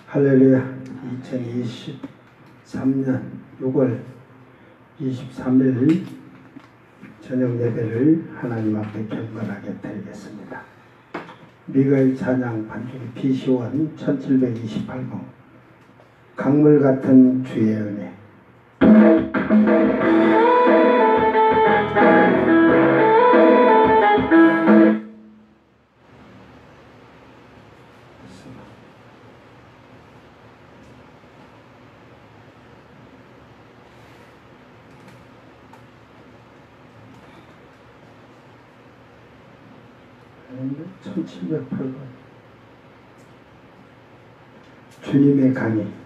할렐루야. 2023년 6월 23일 저녁 예배를 하나님 앞에 경건하게 드리겠습니다. 미가엘 찬양 반주기 BC1 1728번 강물 같은 주의 은혜. 아닌데 1708번 주님의 강의.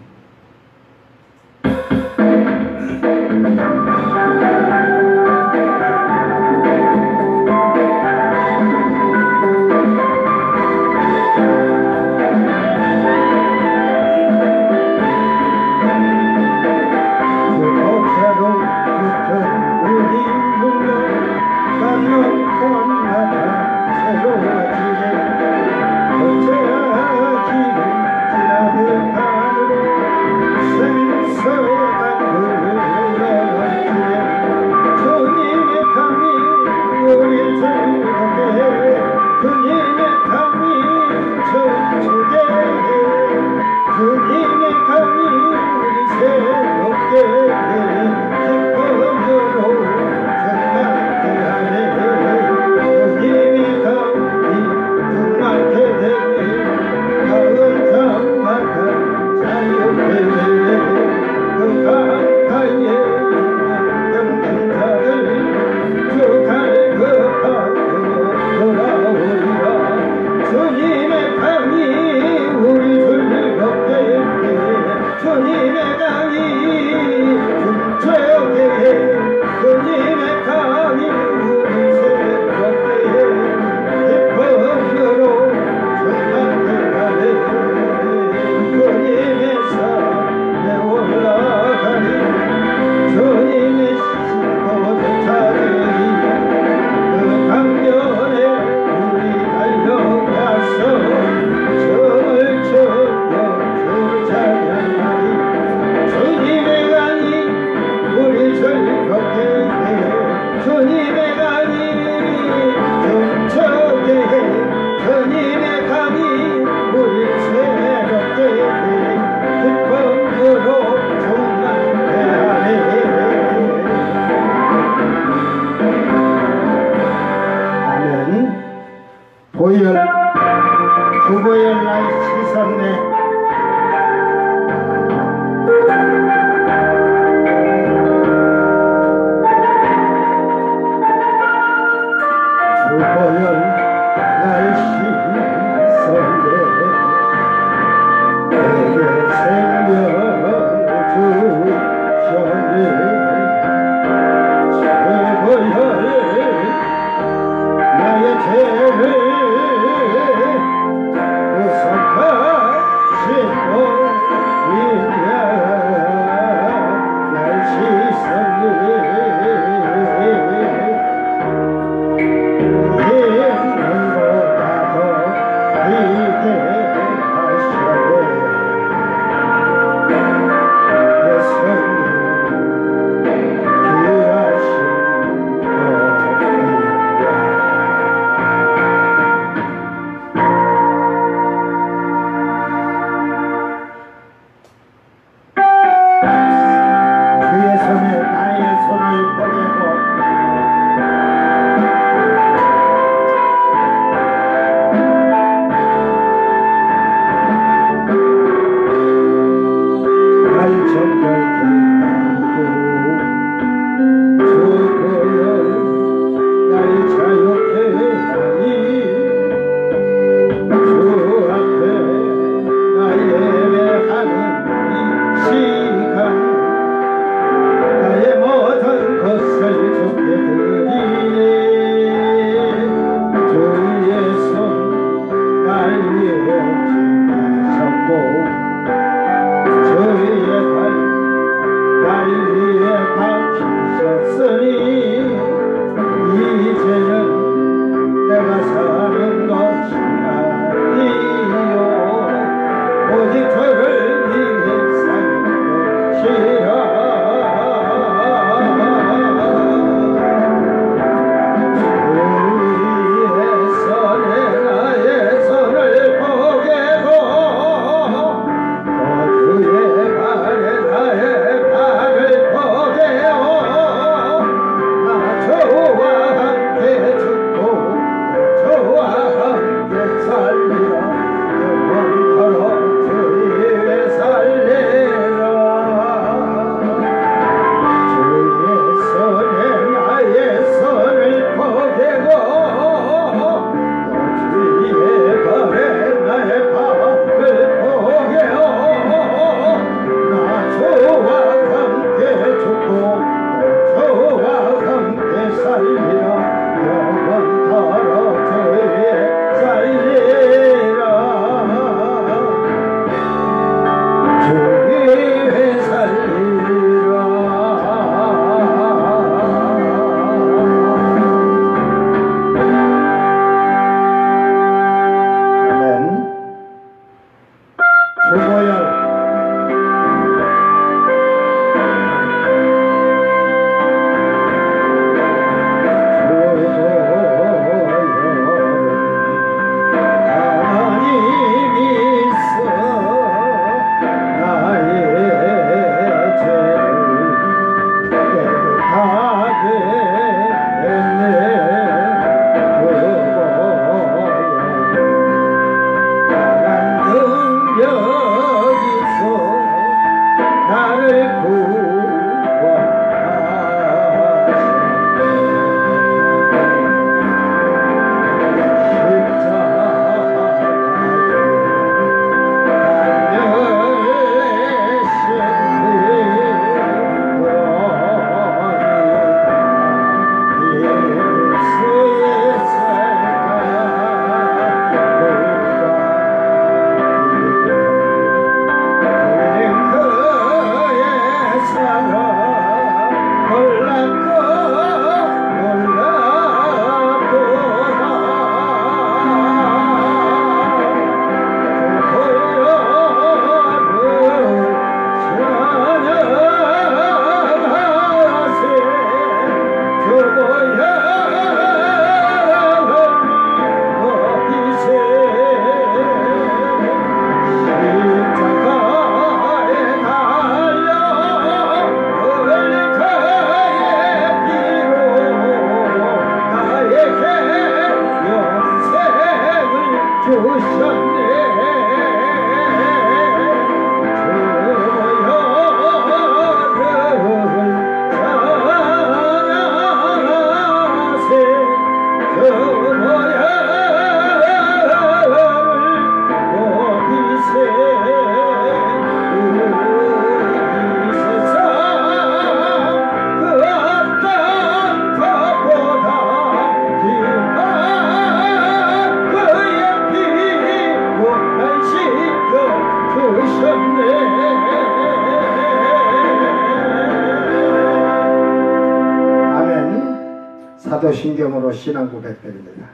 사도신경으로 신앙 고백드립니다.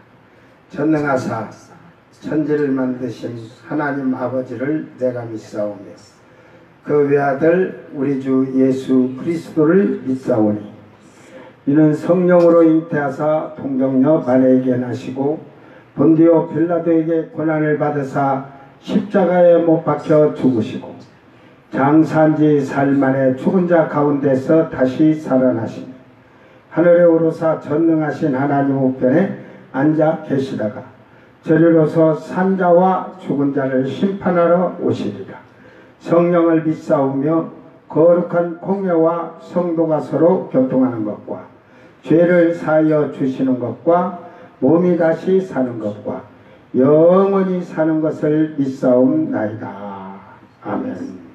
전능하사 천지를 만드신 하나님 아버지를 내가 믿사오며 그 외아들 우리 주 예수 그리스도를 믿사오니 이는 성령으로 잉태하사 동정녀 마리아에게 나시고 본디오 빌라도에게 고난을 받으사 십자가에 못 박혀 죽으시고 장사한 지 사흘 만에 죽은 자 가운데서 다시 살아나시니 하늘에 오르사 전능하신 하나님 우편에 앉아 계시다가 저리로서 산자와 죽은 자를 심판하러 오시리라. 성령을 믿사오며 거룩한 공예와 성도가 서로 교통하는 것과 죄를 사하여 주시는 것과 몸이 다시 사는 것과 영원히 사는 것을 믿사옵나이다. 아멘.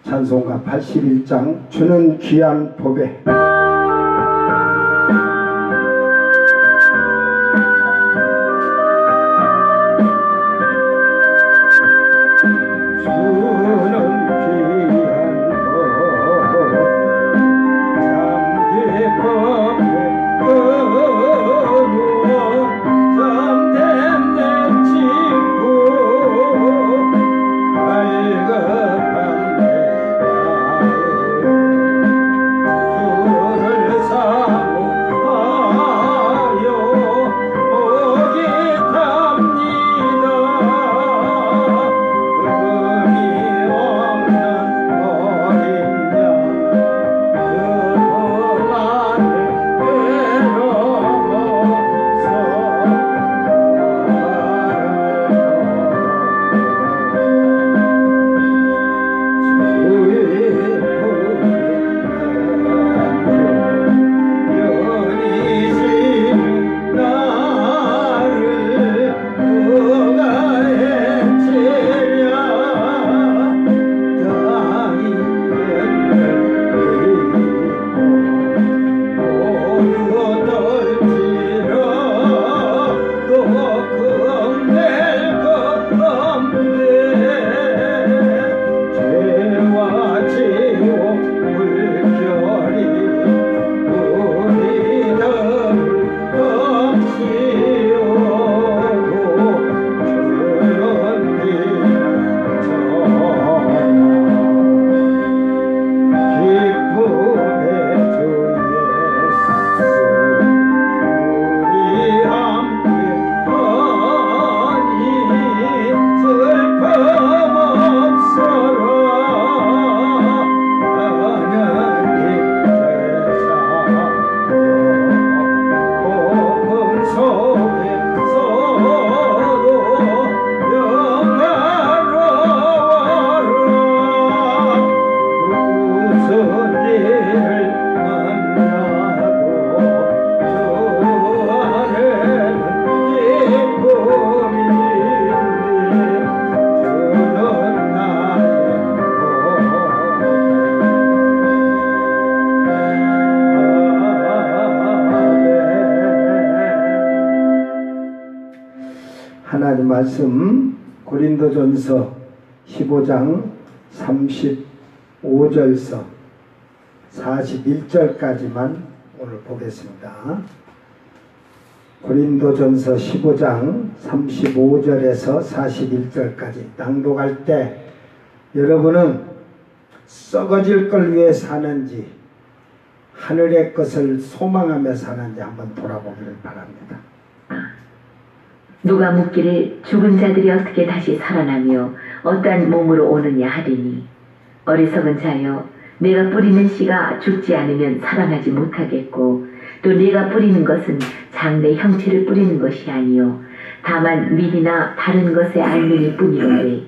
찬송가 81장 주는 귀한 보배. 하나님 말씀 고린도전서 15장 35절서 41절까지만 오늘 보겠습니다. 고린도전서 15장 35절에서 41절까지 낭독할 때 여러분은 썩어질 걸 위해 사는지 하늘의 것을 소망하며 사는지 한번 돌아보기를 바랍니다. 누가 묻기를 죽은 자들이 어떻게 다시 살아나며 어떠한 몸으로 오느냐 하리니 어리석은 자여 내가 뿌리는 씨가 죽지 않으면 살아나지 못하겠고 또 네가 뿌리는 것은 장래 형체를 뿌리는 것이 아니요 다만 밀이나 다른 것의 알맹이 뿐이로되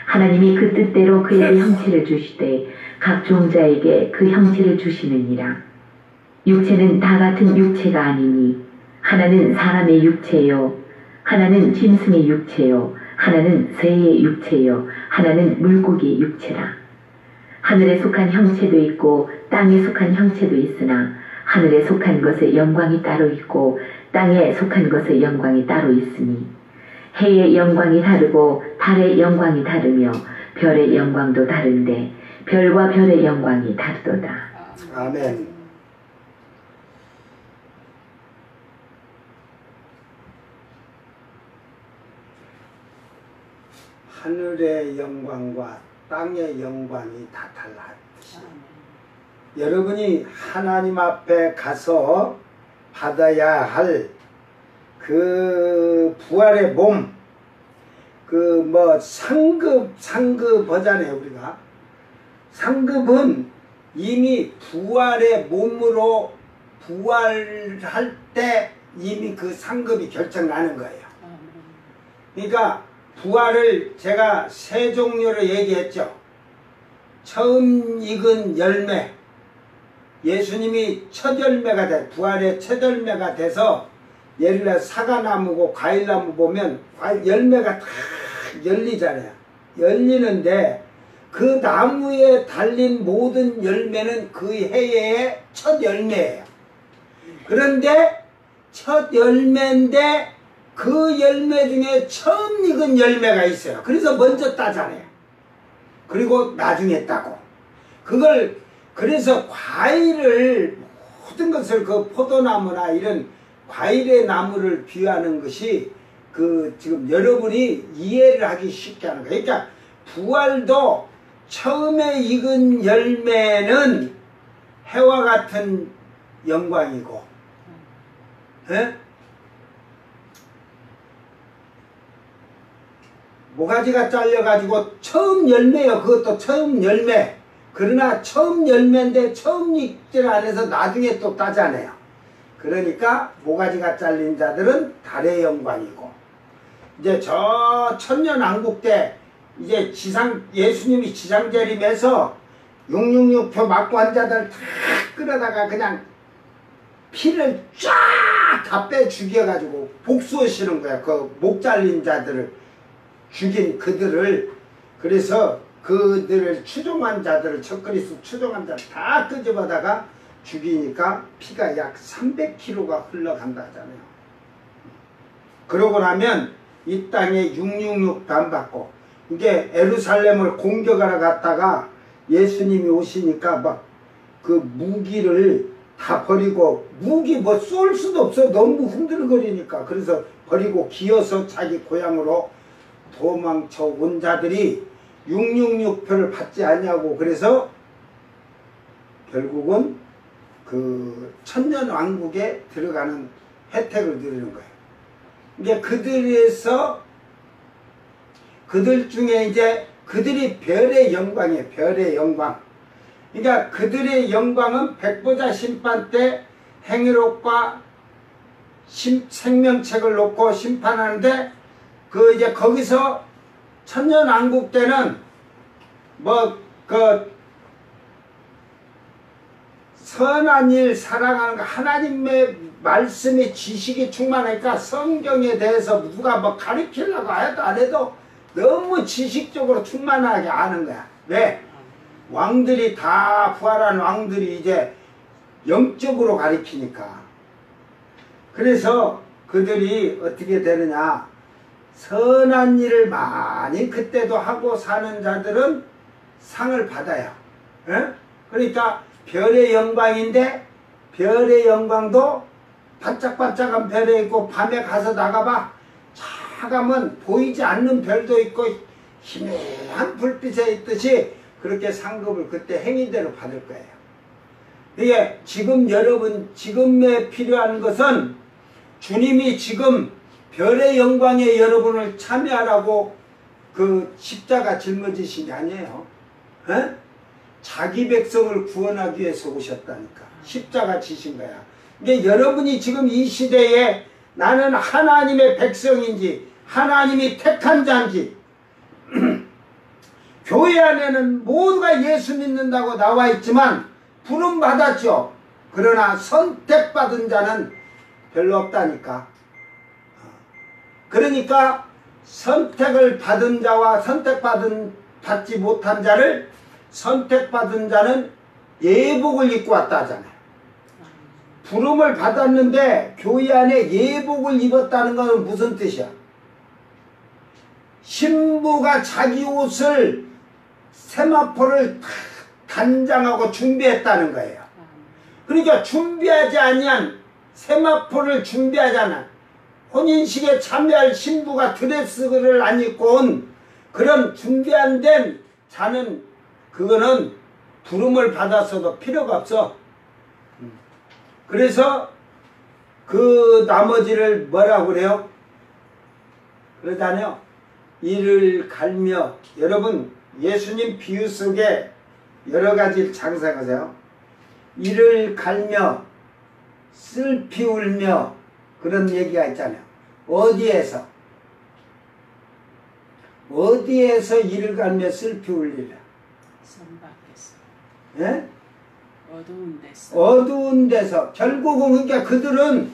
하나님이 그 뜻대로 그에게 형체를 주시되 각 종자에게 그 형체를 주시느니라. 육체는 다 같은 육체가 아니니 하나는 사람의 육체요 하나는 짐승의 육체요 하나는 새의 육체요 하나는 물고기의 육체라. 하늘에 속한 형체도 있고 땅에 속한 형체도 있으나 하늘에 속한 것의 영광이 따로 있고 땅에 속한 것의 영광이 따로 있으니 해의 영광이 다르고 달의 영광이 다르며 별의 영광도 다른데 별과 별의 영광이 다르도다. 아멘. 하늘의 영광과 땅의 영광이 다 달라. 여러분이 하나님 앞에 가서 받아야 할 그 부활의 몸, 그 뭐 상급 하잖아요. 우리가 상급은 이미 부활의 몸으로 부활할 때 이미 그 상급이 결정나는 거예요. 그러니까 부활을 제가 세 종류로 얘기했죠. 처음 익은 열매, 예수님이 첫 열매가 돼, 부활의 첫 열매가 돼서, 예를 들어 사과나무고 과일나무 보면 열매가 다 열리잖아요. 열리는데 그 나무에 달린 모든 열매는 그 해의 첫 열매예요. 그런데 첫 열매인데 그 열매 중에 처음 익은 열매가 있어요. 그래서 먼저 따잖아요. 그리고 나중에 따고. 그래서 과일을, 모든 것을 그 포도나무나 이런 과일의 나무를 비유하는 것이 지금 여러분이 이해를 하기 쉽게 하는 거예요. 그러니까 부활도 처음에 익은 열매는 해와 같은 영광이고, 에? 모가지가 잘려가지고 처음 열매요. 그것도 처음 열매. 그러나 처음 열매인데 처음 익질 안해서 나중에 또 따잖아요. 그러니까 모가지가 잘린 자들은 달의 영광이고, 이제 저 천년왕국 때 이제 예수님이 지상재림해서 666표 맞고 한 자들 다 끌어다가 그냥 피를 쫙 다 빼 죽여가지고 복수하시는 거야. 그 목 잘린 자들을 죽인 그들을. 그래서 그들을 추종한 자들을, 적그리스도 추종한 자를 다 끄집어다가 죽이니까 피가 약 300kg가 흘러간다 하잖아요. 그러고 나면 이 땅에 666 반받고, 이게 예루살렘을 공격하러 갔다가 예수님이 오시니까 막 그 무기를 다 버리고, 무기 뭐 쏠 수도 없어. 너무 흔들거리니까. 그래서 버리고 기어서 자기 고향으로 도망쳐 온 자들이 666표를 받지 않냐고. 그래서 결국은 그 천년왕국에 들어가는 혜택을 누리는 거예요. 이게 그들 중에 이제 그들이 별의 영광이에요. 별의 영광. 그러니까 그들의 영광은 백보자 심판 때 행위록과 생명책을 놓고 심판하는데, 이제 거기서 천년왕국 때는 선한 일 사랑하는 거, 하나님의 말씀의 지식이 충만하니까 성경에 대해서 누가 가르치려고 해도 안 해도 너무 지식적으로 충만하게 아는 거야. 왜? 왕들이 다 부활한 왕들이 이제 영적으로 가르치니까. 그래서 그들이 어떻게 되느냐, 선한 일을 많이 그때도 하고 사는 자들은 상을 받아요. 에? 그러니까 별의 영광인데, 별의 영광도 반짝반짝한 별에 있고, 밤에 가서 나가봐 차가면 보이지 않는 별도 있고 희미한 불빛에 있듯이 그렇게 상급을 그때 행위대로 받을 거예요. 이게 지금에 필요한 것은 주님이 지금 별의 영광에 여러분을 참여하라고 그 십자가 짊어지신 게 아니에요. 에? 자기 백성을 구원하기 위해서 오셨다니까. 십자가 지신 거야. 이게 여러분이 지금 이 시대에 나는 하나님의 백성인지, 하나님이 택한 자인지, 교회 안에는 모두가 예수 믿는다고 나와 있지만 부름 받았죠. 그러나 선택받은 자는 별로 없다니까. 그러니까 선택을 받은 자와 받지 못한 자를, 선택받은 자는 예복을 입고 왔다 하잖아요. 부름을 받았는데 교회 안에 예복을 입었다는 것은 무슨 뜻이야? 신부가 자기 옷을 세마포를 단장하고 준비했다는 거예요. 그러니까 준비하지 아니한 세마포를 준비하잖아. 혼인식에 참여할 신부가 드레스를 안 입고 온 그런 준비 안 된 자는 그거는 부름을 받았어도 필요가 없어. 그래서 그 나머지를 뭐라고 그래요? 그러잖아요. 이를 갈며. 여러분 예수님 비유 속에 여러 가지를 장사하세요. 이를 갈며 슬피 울며 그런 얘기가 있잖아요. 어디에서 이를 갈며 슬피 울리라? 성 밖에서. 예? 어두운 데서. 어두운 데서. 결국은 그러니까 그들은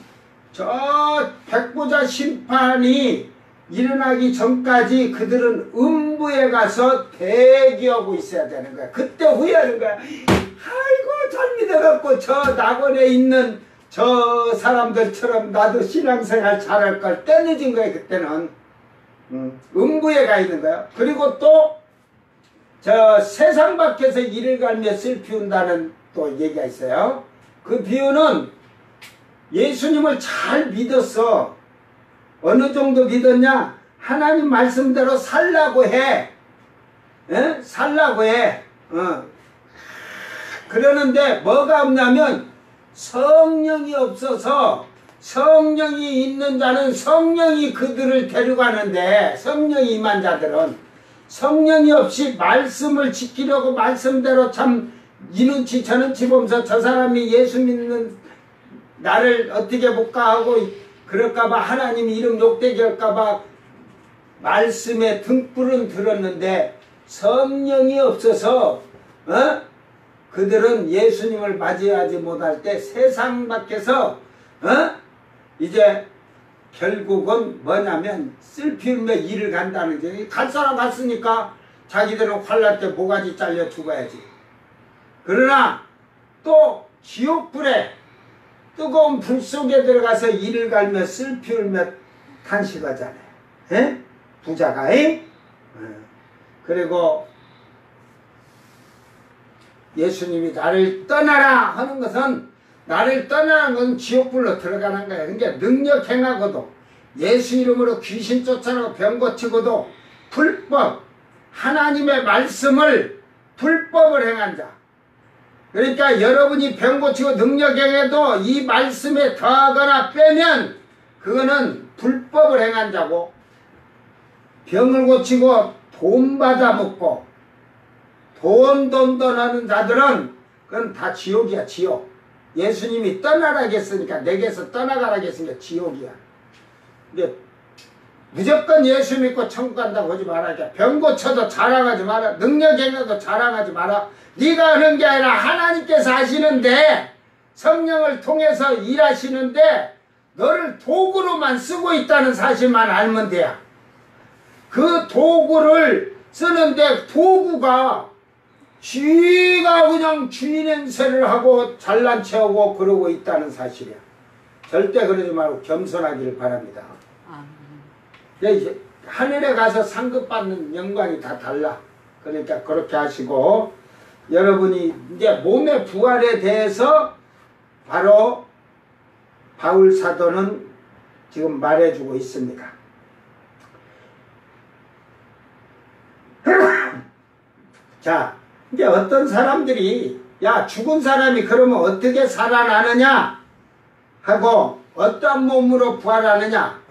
저 백보자 심판이 일어나기 전까지 그들은 음부에 가서 대기하고 있어야 되는 거야. 그때 후회하는 거야. 아이고 잘 믿어갖고 저 낙원에 있는 저 사람들처럼 나도 신앙생활 잘할 걸. 때 늦은 거야 그때는. 음부에 가 있는 거야. 그리고 또 저 세상 밖에서 이를 갈며 슬피 운다는 또 얘기가 있어요. 그 비유는 예수님을 잘 믿었어. 어느 정도 믿었냐? 하나님 말씀대로 살라고 해. 에? 살라고 해. 그러는데 뭐가 없냐면 성령이 없어서, 성령이 있는 자는 성령이 그들을 데려가는데, 성령이 임한 자들은 성령이 없이 말씀을 지키려고 말씀대로 참 이눈치 저눈치 보면서 저 사람이 예수 믿는 나를 어떻게 볼까 하고 그럴까봐 하나님 이름 욕되게 할까봐 말씀에 등불은 들었는데 성령이 없어서 그들은 예수님을 맞이하지 못할 때 세상 밖에서 이제 결국은 뭐냐면 슬피 울며 이를 간다는 게, 갈 사람 갔으니까 자기들은 환난 때 모가지 잘려 죽어야지. 그러나 또 지옥불에 뜨거운 불 속에 들어가서 이를 갈며 슬피 울며 탄식하잖아요. 에? 부자가. 그리고 예수님이 나를 떠나라 하는 것은, 나를 떠나는 것은 지옥불로 들어가는 거야. 그러니까 능력 행하고도 예수 이름으로 귀신 쫓아내고 병 고치고도 불법, 하나님의 말씀을 불법을 행한 자. 그러니까 여러분이 병 고치고 능력 행해도 이 말씀에 더하거나 빼면 그거는 불법을 행한 자고, 병을 고치고 돈 받아 먹고 돈 하는 자들은 그건 다 지옥이야. 지옥. 예수님이 떠나라겠으니까, 내게서 떠나가라겠으니까 지옥이야. 근데 무조건 예수 믿고 천국 간다고 하지 마라. 병 고쳐도 자랑하지 마라. 능력 행해도 자랑하지 마라. 네가 하는 게 아니라 하나님께서 하시는데, 성령을 통해서 일하시는데 너를 도구로만 쓰고 있다는 사실만 알면 돼요. 그 도구를 쓰는데 도구가 쥐가 그냥 쥐 냄새를 하고 잘난 체하고 그러고 있다는 사실이야. 절대 그러지 말고 겸손하기를 바랍니다. 이제 하늘에 가서 상급 받는 영광이 다 달라. 그러니까 그렇게 하시고, 여러분이 이제 몸의 부활에 대해서 바로 바울 사도는 지금 말해주고 있습니다. 자, 이제 어떤 사람들이 야 죽은 사람이 그러면 어떻게 살아나느냐 하고 어떤 몸으로 부활하느냐.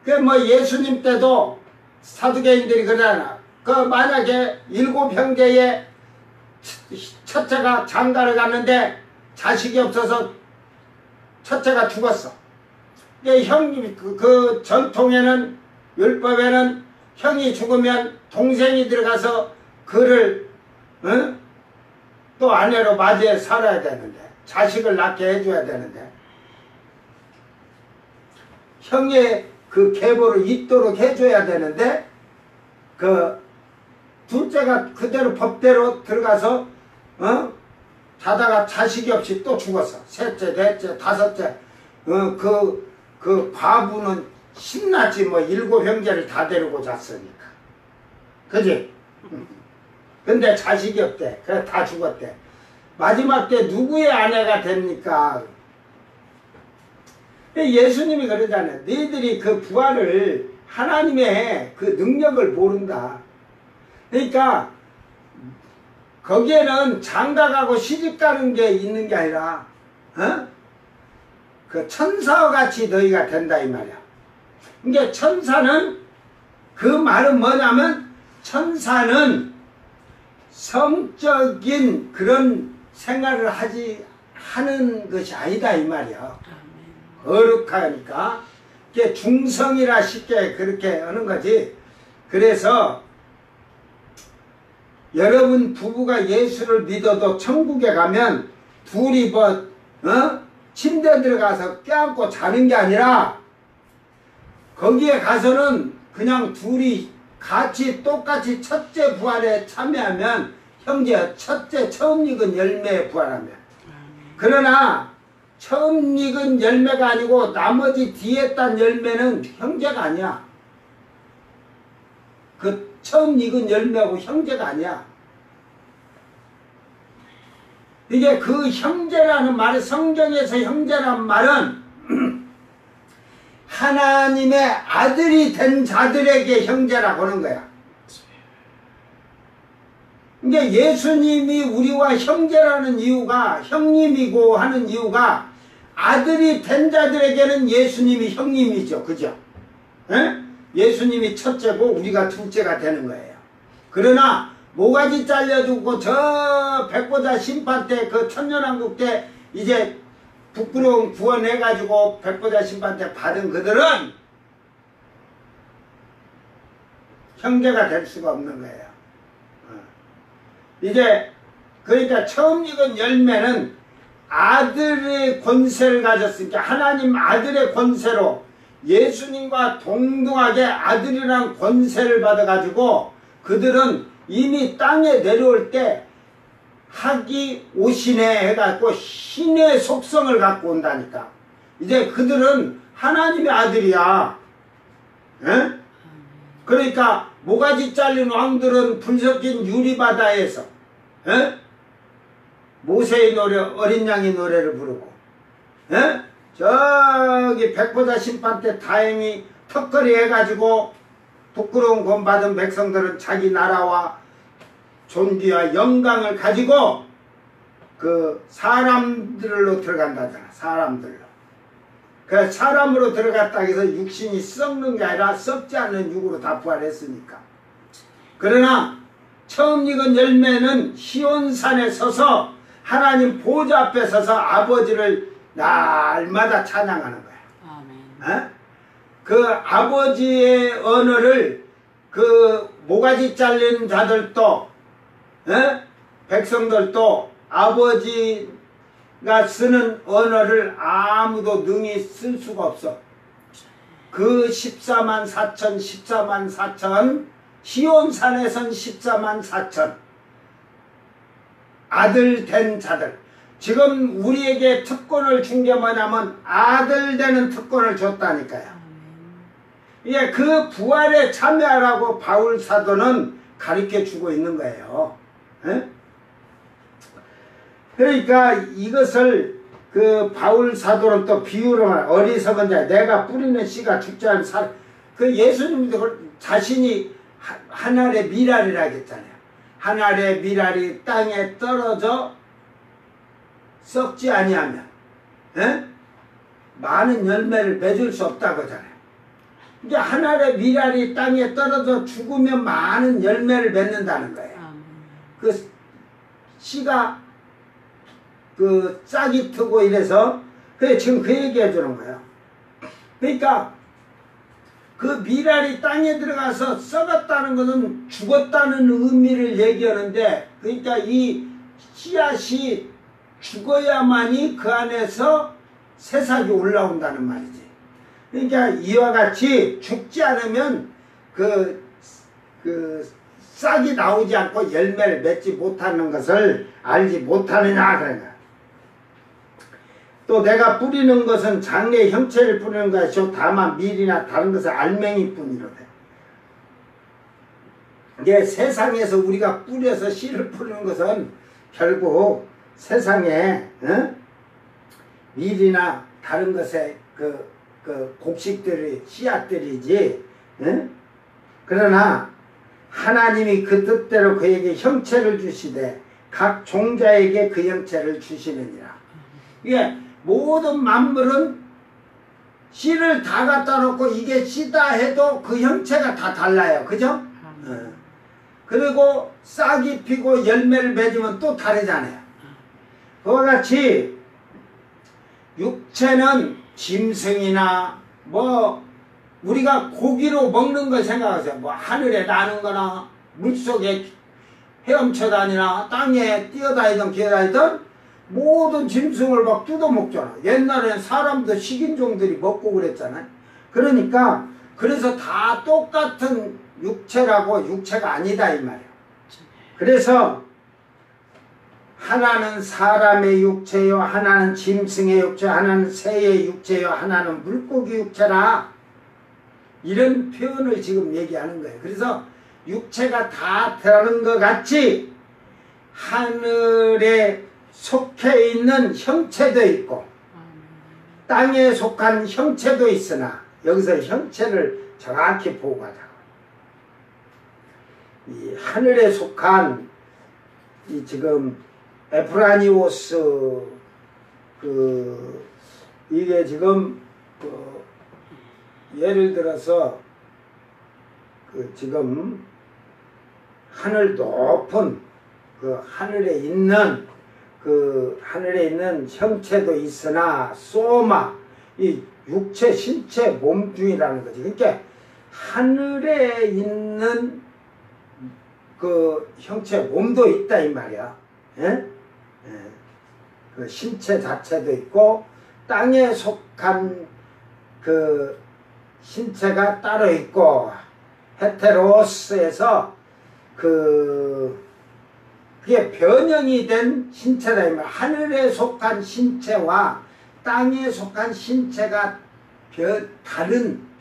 그 뭐 예수님 때도 사두개인들이 그러잖아. 그 만약에 7형제에 첫째가 장가를 갔는데 자식이 없어서 첫째가 죽었어. 형님 그 전통에는, 율법에는 형이 죽으면 동생이 들어가서 그를 또 아내로 맞이해 살아야 되는데, 자식을 낳게 해줘야 되는데, 형의 그 계보를 잇도록 해줘야 되는데, 그 둘째가 그대로 법대로 들어가서 자다가 자식이 없이 또 죽었어. 셋째, 넷째, 다섯째. 그 과부는 신났지 뭐 7형제를 다 데리고 잤으니까. 그지? 근데 자식이 없대. 그래 다 죽었대. 마지막 때 누구의 아내가 됩니까? 예수님이 그러잖아요. 너희들이 그 부활을 하나님의 그 능력을 모른다. 그러니까 거기에는 장가가고 시집가는 게 있는 게 아니라 그 천사와 같이 너희가 된다 이 말이야. 그러니까 천사는 그 말은 뭐냐면 천사는 성적인 그런 생활을 하는 것이 아니다 이 말이야. 거룩하니까 이게 중성이라 쉽게 그렇게 하는 거지. 그래서 여러분 부부가 예수를 믿어도 천국에 가면 둘이 침대 들어가서 껴안고 자는 게 아니라 거기에 가서는 그냥 둘이 같이 똑같이 첫째 부활에 참여하면 형제 첫째 처음 익은 열매에 부활하면. 그러나 처음 익은 열매가 아니고 나머지 뒤에 딴 열매는 형제가 아니야. 그 처음 익은 열매하고 형제가 아니야. 이게 그 형제라는 말은 성경에서 형제라는 말은 하나님의 아들이 된 자들에게 형제라고 하는 거야. 그러니까 예수님이 우리와 형제라는 이유가 형님이고 하는 이유가 아들이 된 자들에게는 예수님이 형님이죠. 그죠? 에? 예수님이 첫째고 우리가 둘째가 되는 거예요. 그러나 모가지 잘려주고 저 백보자 심판 때 그 천년왕국 때 이제 부끄러움 구원해가지고 백보자 심판 때 받은 그들은 형제가 될 수가 없는 거예요. 이제 그러니까 처음 익은 열매는 아들의 권세를 가졌으니까 하나님 아들의 권세로 예수님과 동등하게 아들이란 권세를 받아가지고 그들은 이미 땅에 내려올 때 학이 오시네 해갖고 신의 속성을 갖고 온다니까. 이제 그들은 하나님의 아들이야. 에? 그러니까 모가지 잘린 왕들은 불 섞인 유리바다에서 모세의 노래 어린 양의 노래를 부르고 저기 백보자 심판 때 다행히 턱걸이 해가지고 부끄러운 권 받은 백성들은 자기 나라와 존귀와 영광을 가지고 그 사람들로 들어간다잖아. 사람들로. 그 사람으로 들어갔다 해서 육신이 썩는 게 아니라 썩지 않는 육으로 다 부활했으니까. 그러나 처음 익은 열매는 시온산에 서서 하나님 보좌 앞에 서서 아버지를 날마다 찬양하는 거야. 아멘. 그 아버지의 언어를 그 모가지 잘린 자들도 백성들도 아버지가 쓰는 언어를 아무도 능히 쓸 수가 없어. 그 14만 4천 시온산에선 14만 4천 아들 된 자들. 지금 우리에게 특권을 준 게 뭐냐면 아들 되는 특권을 줬다니까요. 예, 그 부활에 참여하라고 바울 사도는 가르쳐 주고 있는 거예요. 에? 그러니까 이것을 그 바울 사도는 또 비유로 말 어리석은 자 내가 뿌리는 씨가 죽지 않은 살. 그 예수님도 자신이 한 알의 미랄이라 했잖아요. 한 알의 미랄이 땅에 떨어져 썩지 아니하면 많은 열매를 맺을 수 없다고 하잖아요. 이제 한 알의 미랄이 땅에 떨어져 죽으면 많은 열매를 맺는다는 거예요. 그 씨가 그 싹이 트고 이래서 그래 지금 그 얘기해 주는 거예요. 그러니까 그 미랄이 땅에 들어가서 썩었다는 것은 죽었다는 의미를 얘기하는데, 그러니까 이 씨앗이 죽어야만이 그 안에서 새싹이 올라온다는 말이지. 그러니까 이와 같이 죽지 않으면 그 싹이 나오지 않고 열매를 맺지 못하는 것을 알지 못하느냐 그런 거야. 또 내가 뿌리는 것은 장래의 형체를 뿌리는 것이요 다만 밀이나 다른 것을 알맹이 뿐이로되. 이게 세상에서 우리가 뿌려서 씨를 뿌리는 것은 결국 세상에 밀이나 다른 것의 그 곡식들이 씨앗들이지. 그러나 하나님이 그 뜻대로 그에게 형체를 주시되 각 종자에게 그 형체를 주시느니라. 이게 모든 만물은 씨를 다 갖다 놓고 이게 씨다 해도 그 형체가 다 달라요. 그죠? 그리고 싹이 피고 열매를 맺으면 또 다르잖아요. 그와 같이 육체는 짐승이나 뭐 우리가 고기로 먹는 걸 생각하세요. 뭐 하늘에 나는 거나 물속에 헤엄쳐 다니나 땅에 뛰어다니던 기어다니던 모든 짐승을 막 뜯어먹잖아. 옛날엔 사람도 식인종들이 먹고 그랬잖아요. 그러니까 그래서 다 똑같은 육체라고 육체가 아니다 이 말이에요. 그래서 하나는 사람의 육체요, 하나는 짐승의 육체, 하나는 새의 육체요, 하나는 물고기 육체라. 이런 표현을 지금 얘기하는 거예요. 그래서 육체가 다 다른 것 같이 하늘에 속해 있는 형체도 있고 땅에 속한 형체도 있으나 여기서 형체를 정확히 보고 가자고. 이 하늘에 속한 이 지금 에프라니오스 이게 지금 예를 들어서 지금 하늘 높은 하늘에 있는 형체도 있으나 소마 이 육체 신체 몸중이라는 거지. 그러니까 하늘에 있는 그 형체 몸도 있다 이 말이야. 예? 그 신체 자체도 있고 땅에 속한 그 신체가 따로 있고 헤테로스에서 그게 변형이 된 신체다 이 말. 하늘에 속한 신체와 땅에 속한 신체가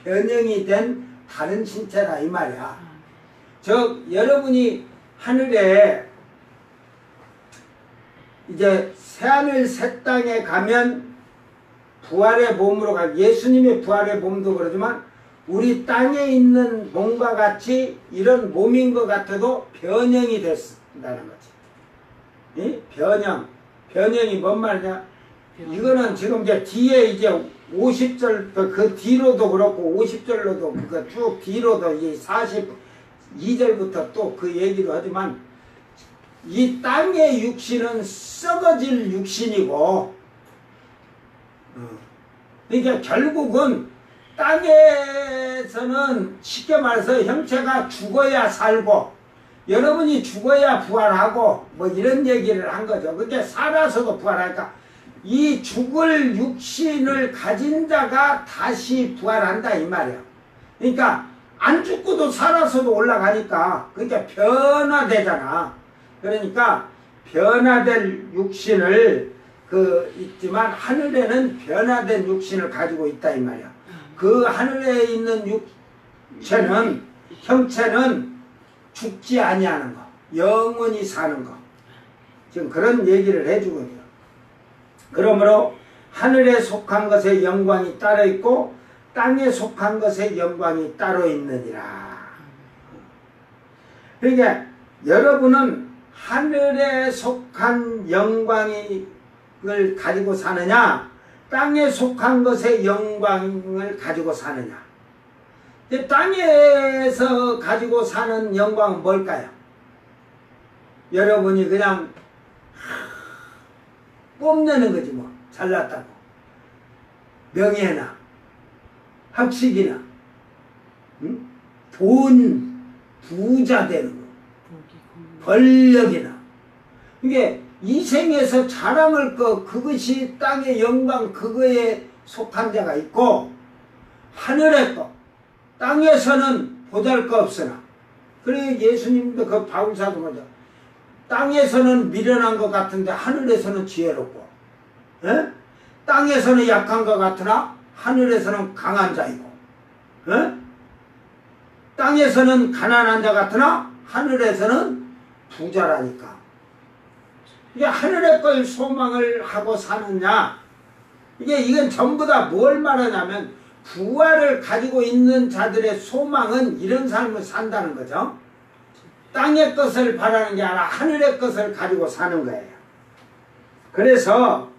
변형이 된 다른 신체다 이 말이야. 여러분이 하늘에 이제 새하늘 새 땅에 가면 부활의 몸으로 예수님의 부활의 몸도 그러지만 우리 땅에 있는 몸과 같이 이런 몸인 것 같아도 변형이 됐다는 거지. 이? 변형이 뭔 말이냐? 이거는 지금 이제 뒤에 이제 50절 그 뒤로도 그렇고 50절로도 그 쭉 뒤로도 이제 42절부터 또 그 얘기도 하지만 이 땅의 육신은 썩어질 육신이고 그러니까 결국은 땅에서는 쉽게 말해서 형체가 죽어야 살고 여러분이 죽어야 부활하고 뭐 이런 얘기를 한 거죠. 그러니까 살아서도 부활하니까 이 죽을 육신을 가진 자가 다시 부활한다 이 말이에요. 그러니까 안 죽고도 살아서도 올라가니까 그러니까 변화되잖아. 그러니까 변화될 육신을 있지만 하늘에는 변화된 육신을 가지고 있다 이 말이야. 그 하늘에 있는 형체는 죽지 아니하는 거, 영원히 사는 거. 지금 그런 얘기를 해주고 있어요. 그러므로 하늘에 속한 것의 영광이 따로 있고 땅에 속한 것의 영광이 따로 있느니라. 그러니까 여러분은 하늘에 속한 영광을 가지고 사느냐 땅에 속한 것의 영광을 가지고 사느냐. 땅에서 가지고 사는 영광은 뭘까요? 여러분이 그냥 뽐내는 거지 뭐. 잘났다고 명예나 학식이나 돈 부자 되는 거 권력이나 이게 이 생에서 자랑할 것 그것이 땅의 영광 그거에 속한 자가 있고 하늘의 것 땅에서는 보잘것없으나 그래 예수님도 그 바울사도 뭐죠 땅에서는 미련한 것 같은데 하늘에서는 지혜롭고 에? 땅에서는 약한 것 같으나 하늘에서는 강한 자이고, 어? 땅에서는 가난한 자 같으나 하늘에서는 부자라니까. 이게 하늘의 걸 소망을 하고 사느냐, 이건 전부 다 뭘 말하냐면 부활을 가지고 있는 자들의 소망은 이런 삶을 산다는 거죠. 땅의 것을 바라는 게 아니라 하늘의 것을 가지고 사는 거예요. 그래서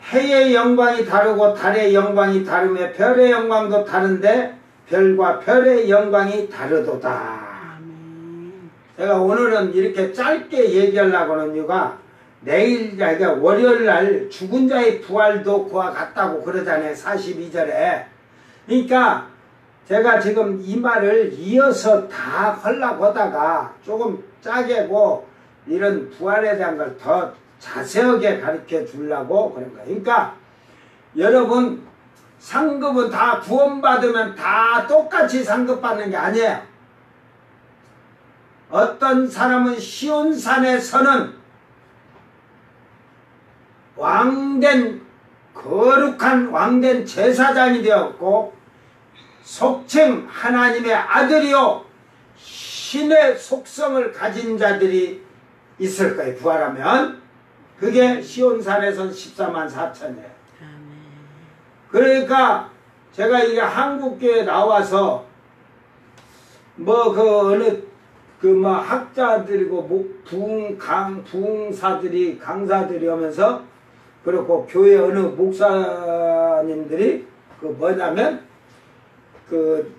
해의 영광이 다르고 달의 영광이 다르며 별의 영광도 다른데 별과 별의 영광이 다르도다. 제가 오늘은 이렇게 짧게 얘기하려고 하는 이유가 내일, 월요일 날 죽은 자의 부활도 그와 같다고 그러잖아요. 42절에. 그러니까 제가 지금 이 말을 이어서 다 하려고 하다가 조금 짜게고 이런 부활에 대한 걸 더 자세하게 가르쳐 주려고 그런 거예요. 그러니까 여러분 상급은 다 구원받으면 다 똑같이 상급받는 게 아니에요. 어떤 사람은 시온산에서는 거룩한 왕된 제사장이 되었고 속칭 하나님의 아들이요 신의 속성을 가진 자들이 있을 거예요. 부활하면 그게 시온산에선 14만 4천이에요. 그러니까 제가 이게 한국교회에 나와서 학자들이고 부흥사들이 강사들이 오면서 그리고 교회 어느 목사님들이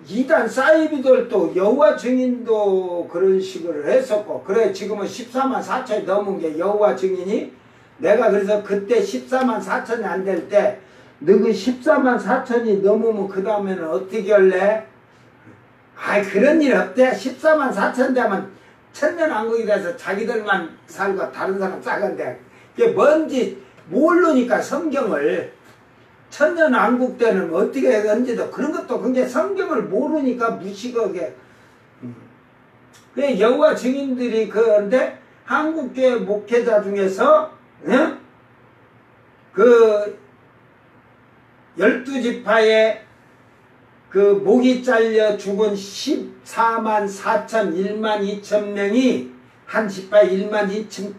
이단 사이비들도 여호와 증인도 그런 식으로 했었고, 그래 지금은 14만 4천이 넘은 게 여호와 증인이, 내가 그래서 그때 14만 4천이 안 될 때 너그 14만 4천이 넘으면 그 다음에는 어떻게 할래? 그런 일 없대. 14만 4천 되면 천년왕국이 돼서 자기들만 살고 다른 사람 싸건데, 그게 뭔지 모르니까 성경을, 천년왕국 때는 어떻게 했는지도 그런 것도 그게 성경을 모르니까 무식하게. 그 여호와 증인들이 그런데 한국교회 목회자 중에서 그 12지파에 그 목이 잘려 죽은 14만 4천 1만 2천 명이 한 지파에 1만 2천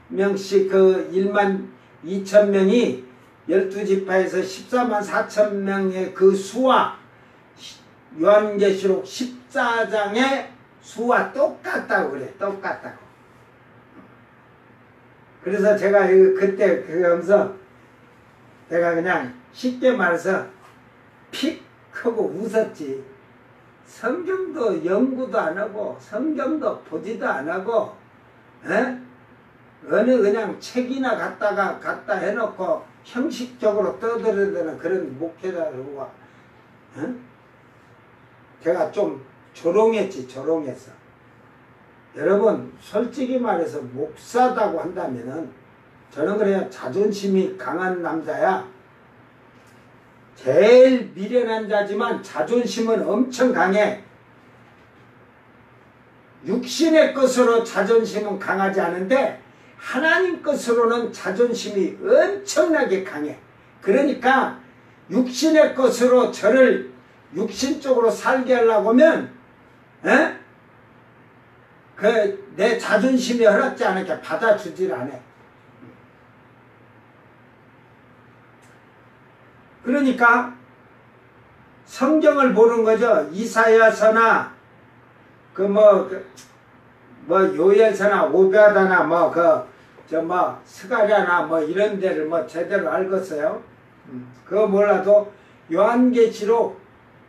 명씩 그 1만 2천 명이 12지파에서 14만 4천 명의 그 수와 요한계시록 14장의 수와 똑같다고 그래. 똑같다고. 그래서 제가 그때 그러면서 내가 그냥 쉽게 말해서 픽 하고 웃었지. 성경도 연구도 안 하고 성경도 보지도 안 하고 어느 그냥 책이나 갖다 해놓고 형식적으로 떠들어대는 그런 목회자들과 제가 좀 조롱했지. 조롱했어. 여러분 솔직히 말해서 목사다고 한다면은 저는 그래야 자존심이 강한 남자야. 제일 미련한 자지만 자존심은 엄청 강해. 육신의 것으로 자존심은 강하지 않은데 하나님 것으로는 자존심이 엄청나게 강해. 그러니까 육신의 것으로 저를 육신적으로 살게 하려고 하면 내 자존심이 허락지 않게 받아주질 않아. 그러니까 성경을 보는 거죠. 이사야서나 요엘서나 오베아다나 스가랴나 이런 데를 제대로 알겠어요. 그거 몰라도 요한계시록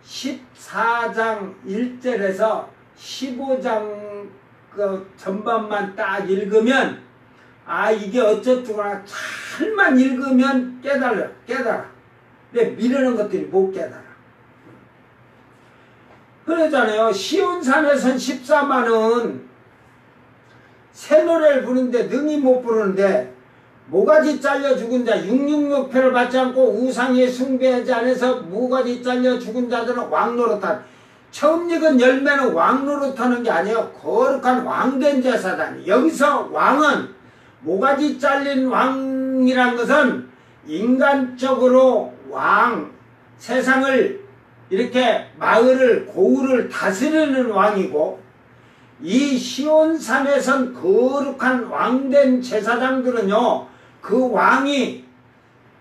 14장 1절에서 15장 그 전반만 딱 읽으면 이게 어쩌구나 잘만 읽으면 깨달아. 근데 미루는 것들이 못 깨달아. 그러잖아요. 시온산에선 14만은 새 노래를 부르는데 능히 못 부르는데 모가지 잘려 죽은 자 666표를 받지 않고 우상에 숭배하지 않아서 모가지 잘려 죽은 자들은 왕노릇한, 처음 익은 열매는 왕노릇하는 게 아니에요. 거룩한 왕된 제사장. 여기서 왕은 모가지 잘린 왕이란 것은 인간적으로 왕, 세상을 이렇게 마을을 고을을 다스리는 왕이고, 이 시온산에선 거룩한 왕된 제사장들은요, 그 왕이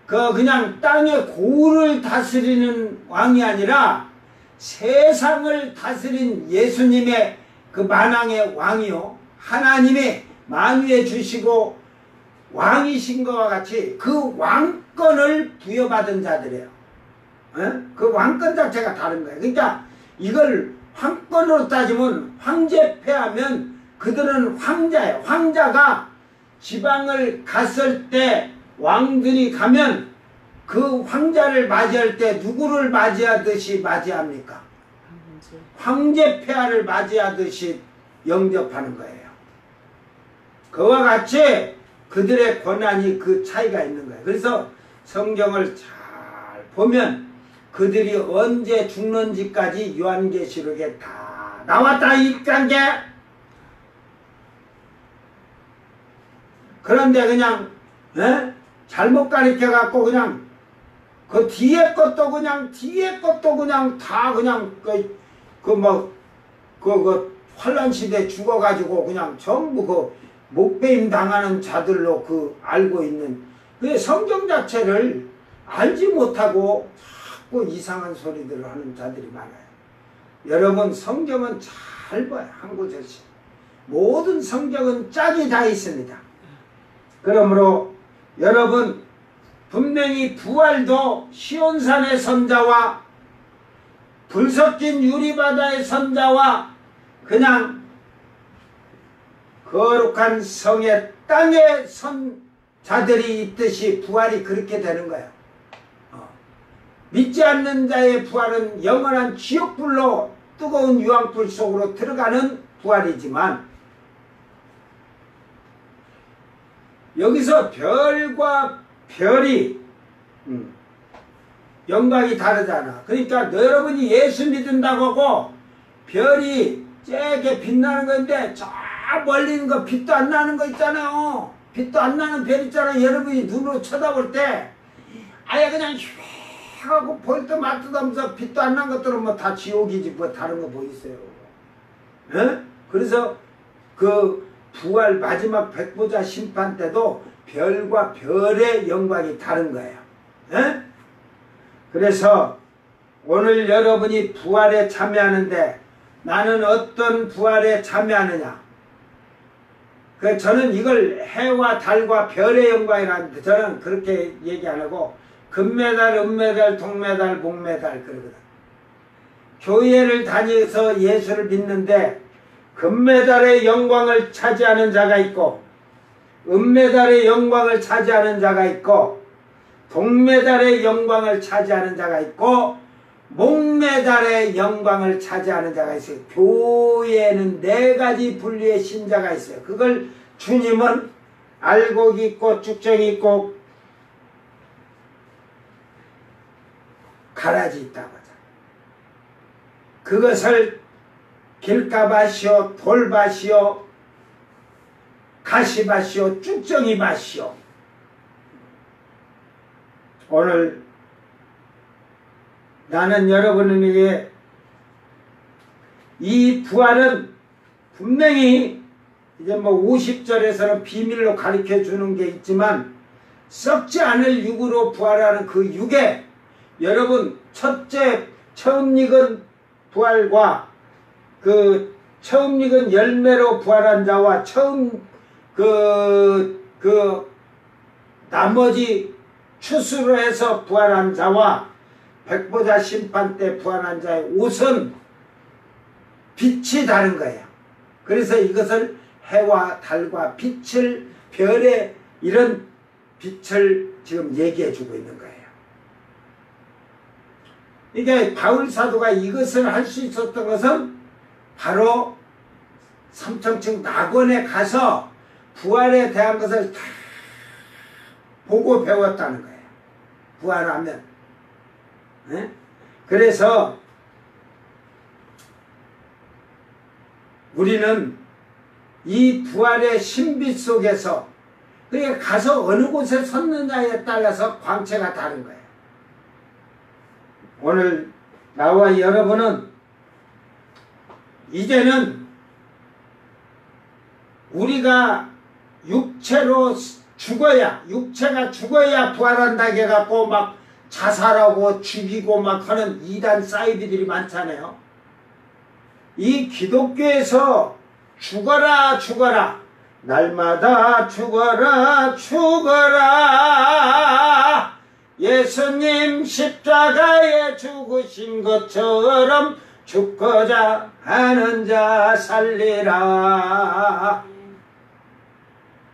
그냥 땅의 고을을 다스리는 왕이 아니라 세상을 다스린 예수님의 그 만왕의 왕이요, 하나님의 만유해 주시고 왕이신 것과 같이 그 왕권을 부여받은 자들이에요. 그 왕권 자체가 다른 거예요. 그러니까 이걸 황권으로 따지면 황제폐하면 그들은 황자예요. 황자가 지방을 갔을 때 왕들이 가면 그 황자를 맞이할 때 누구를 맞이하듯이 맞이합니까? 황제폐하를 맞이하듯이 영접하는 거예요. 그와 같이 그들의 권한이 그 차이가 있는 거예요. 그래서 성경을 잘 보면 그들이 언제 죽는지까지 요한계시록에 다 나왔다, 이 단계. 그런데 그냥 잘못 가르쳐갖고 그냥 그 뒤에 것도 그냥 다 그냥 환란 시대 죽어가지고 그냥 전부 그 목배임 당하는 자들로 알고 있는 그 성경 자체를 알지 못하고 자꾸 이상한 소리들을 하는 자들이 많아요. 여러분, 성경은 잘 봐요. 한 구절씩. 모든 성경은 짝이 다 있습니다. 그러므로 여러분, 분명히 부활도 시온산의 선자와 불 섞인 유리바다의 선자와 그냥 거룩한 성의 땅의 선자들이 있듯이 부활이 그렇게 되는 거예요. 믿지 않는 자의 부활은 영원한 지옥불로 뜨거운 유황불 속으로 들어가는 부활이지만, 여기서 별과 별이 영광이 다르잖아. 그러니까 여러분이 예수 믿는다고 하고 별이 쬐게 빛나는 건데 저 멀리 있는 거 빛도 안 나는 거 있잖아요. 빛도 안 나는 별 있잖아요. 여러분이 눈으로 쳐다볼 때 아예 그냥 휙 하고 볼 때 맞다면서 빛도 안 난 것들은 뭐 다 지옥이지 뭐 다른 거 뭐 있어요. 그래서 그 부활 마지막 백보자 심판 때도 별과 별의 영광이 다른 거예요. 그래서 오늘 여러분이 부활에 참여하는데 나는 어떤 부활에 참여하느냐? 저는 이걸 해와 달과 별의 영광이라는데 저는 그렇게 얘기 안 하고 금메달, 은메달, 동메달, 목메달 그러거든. 교회를 다니면서 예수를 믿는데 금메달의 영광을 차지하는 자가 있고 은메달의 영광을 차지하는 자가 있고 동메달의 영광을 차지하는 자가 있고 목메달의 영광을 차지하는 자가 있어요. 교회에는 4가지 분류의 신자가 있어요. 그걸 주님은 알곡이 있고 쭉정이 있고 가라지 있다고 하잖아요. 그것을 길가밭이요, 돌밭이요, 가시밭이요, 쭉정이밭이요. 오늘 나는 여러분에게 이 부활은 분명히 이제 뭐 50절에서는 비밀로 가르쳐 주는 게 있지만 썩지 않을 육으로 부활하는 그 육에 여러분 첫째 처음 익은 부활과 그 처음 익은 열매로 부활한 자와 처음 나머지 추수로 해서 부활한 자와 백보자 심판 때 부활한 자의 옷은 빛이 다른 거예요. 그래서 이것을 해와 달과 빛을 별의 이런 빛을 지금 얘기해 주고 있는 거예요. 이게 바울 사도가 이것을 할 수 있었던 것은 바로 삼청층 낙원에 가서 부활에 대한 것을 다 보고 배웠다는 거예요. 부활하면. 네? 그래서 우리는 이 부활의 신비 속에서 그러니까 가서 어느 곳에 섰느냐에 따라서 광채가 다른 거예요. 오늘 나와 여러분은 이제는 우리가 육체로 죽어야, 육체가 죽어야 부활한다 해갖고 막 자살하고 죽이고 막 하는 이단 사이비들이 많잖아요. 이 기독교에서 죽어라 죽어라, 날마다 죽어라 죽어라, 예수님 십자가에 죽으신 것처럼 죽고자 하는 자 살리라.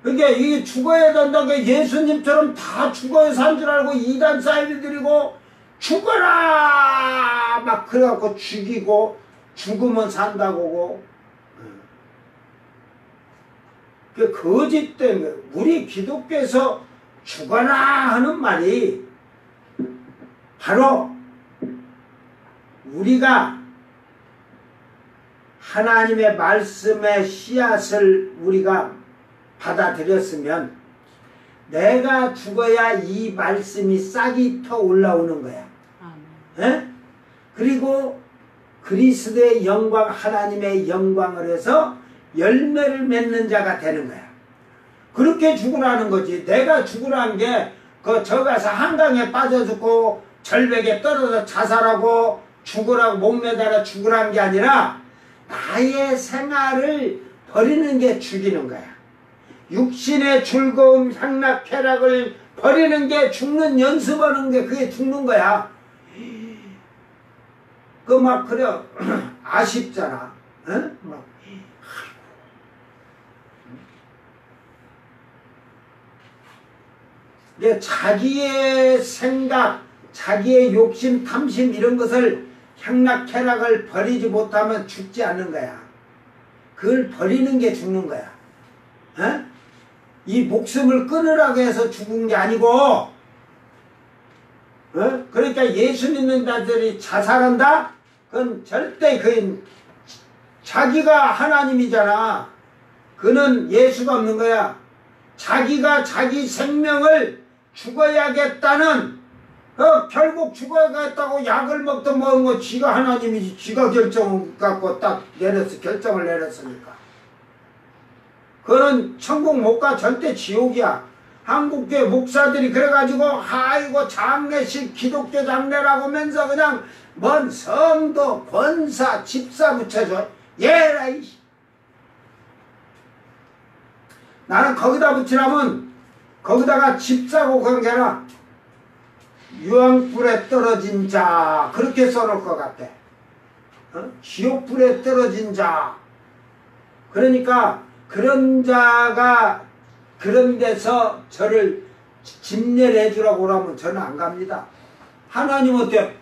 그러니까 이게 죽어야 된다는 게 예수님처럼 다 죽어야 산 줄 알고 이단 사이비들이고 죽어라 막 그래갖고 죽이고 죽으면 산다고. 그 거짓 때문에 우리 기독교에서 죽어라 하는 말이 바로 우리가 하나님의 말씀의 씨앗을 우리가 받아들였으면 내가 죽어야 이 말씀이 싹이 터 올라오는 거야. 에? 그리고 그리스도의 영광, 하나님의 영광을 해서 열매를 맺는 자가 되는 거야. 그렇게 죽으라는 거지. 내가 죽으라는 게 저 가서 한강에 빠져 죽고 절벽에 떨어져 자살하고 죽으라고 못 매달아 죽으라는 게 아니라 나의 생활을 버리는 게 죽이는 거야. 육신의 즐거움, 향락, 쾌락을 버리는 게 죽는 연습하는 게 그게 죽는 거야. 그 막 그래 아쉽잖아. 응? 막 이게 자기의 생각, 자기의 욕심, 탐심 이런 것을 향락, 쾌락을 버리지 못하면 죽지 않는 거야. 그걸 버리는 게 죽는 거야. 어? 이 목숨을 끊으라고 해서 죽은 게 아니고, 어? 그러니까 예수 믿는 자들이 자살한다? 그건 절대 그건 자기가 하나님이잖아. 그는 예수가 없는 거야. 자기가 자기 생명을 죽어야겠다는, 결국 죽어야겠다고 약을 먹든 먹은 거 지가 하나님이지. 지가 결정 갖고 딱 결정을 내렸으니까. 그는 천국 못 가. 절대 지옥이야. 한국교회 목사들이 그래가지고 아이고 장례식 기독교 장례라고 하면서 그냥 뭔 성도 권사 집사 붙여줘. 예라 이씨. 나는 거기다 붙이라면 거기다가 집사고 그런 게 아니라 유황불에 떨어진 자 그렇게 써놓을 것 같아. 지옥불에 떨어진 자. 그러니까 그런 자가 그런 데서 저를 진례해 주라고 그러면 저는 안 갑니다. 하나님 어때?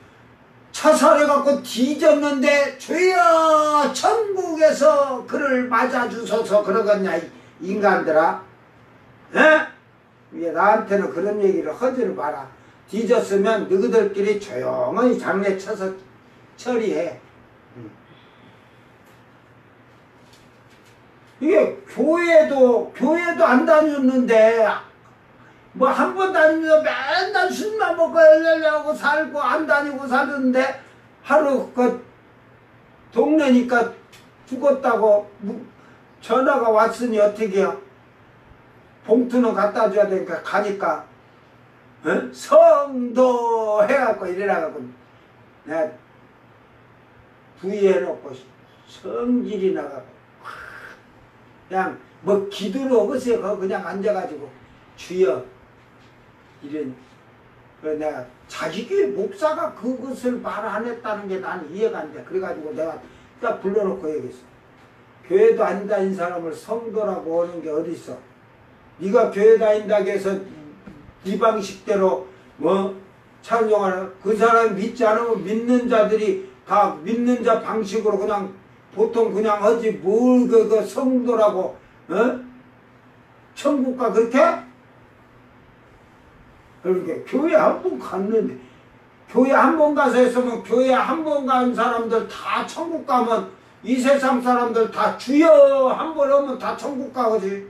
차살해갖고 뒤졌는데 주여 천국에서 그를 맞아주소서 그러겠냐 이 인간들아. 에? 왜 나한테는 그런 얘기를 하지를 마라. 뒤졌으면 너희들끼리 조용히 장례 쳐서 처리해. 이게 교회도 안 다녔는데 뭐 한 번 다니면서 맨날 술만 먹고 열려고 살고 안 다니고 사는데 하루 그 동네니까 죽었다고 전화가 왔으니 어떻게 해요? 봉투는 갖다 줘야 되니까 가니까 어? 성도 해갖고 이래라갖고 내가 부의해놓고 성질이 나가고 그냥 뭐 기도를 어거세요. 그냥 앉아가지고 주여 이런. 그래서 내가 자기 교회 목사가 그것을 말 안 했다는 게 나는 이해가 안 돼. 그래가지고 내가 딱 불러놓고 얘기했어. 교회 다닌 사람을 성도라고 하는 게 어딨어. 네가 교회 다닌다고 해서 네 방식대로 뭐 찬송하는 그 사람 믿지 않으면 믿는 자들이 다 믿는 자 방식으로 그냥 보통 그냥 하지 뭘 그 성도라고. 어? 천국가 그렇게? 그러니까 교회 한 번 갔는데 교회 한 번 가서 했으면 교회 한 번 간 사람들 다 천국 가면 이 세상 사람들 다 주여 한 번 하면 다 천국 가거지.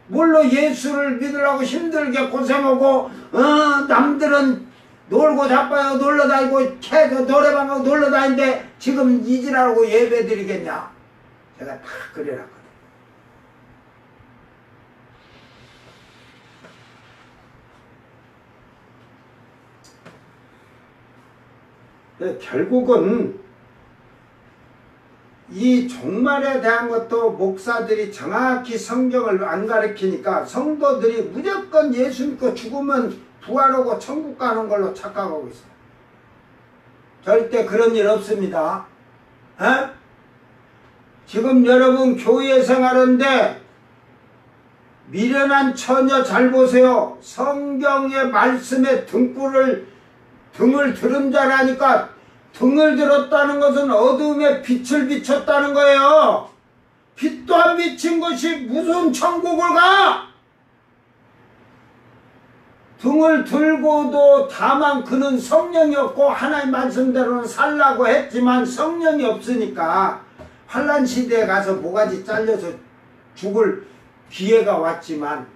뭘로 예수를 믿으려고 힘들게 고생하고 남들은 놀고 자빠요 놀러 다니고 캐서 노래방 가고 놀러 다니는데 지금 잊으라고 예배 드리겠냐. 제가 다 그래놨거든. 결국은 이 종말에 대한 것도 목사들이 정확히 성경을 안 가르치니까 성도들이 무조건 예수 믿고 죽으면 부활하고 천국 가는 걸로 착각하고 있어요. 절대 그런 일 없습니다. 에? 지금 여러분 교회 생활하는데 미련한 처녀 잘 보세요. 성경의 말씀에 등을 들은 자라니까 등을 들었다는 것은 어둠에 빛을 비췄다는 거예요. 빛도 안 비친 것이 무슨 천국을 가? 등을 들고도 다만 그는 성령이 없고 하나님 말씀대로는 살라고 했지만 성령이 없으니까 환난 시대에 가서 모가지 잘려서 죽을 기회가 왔지만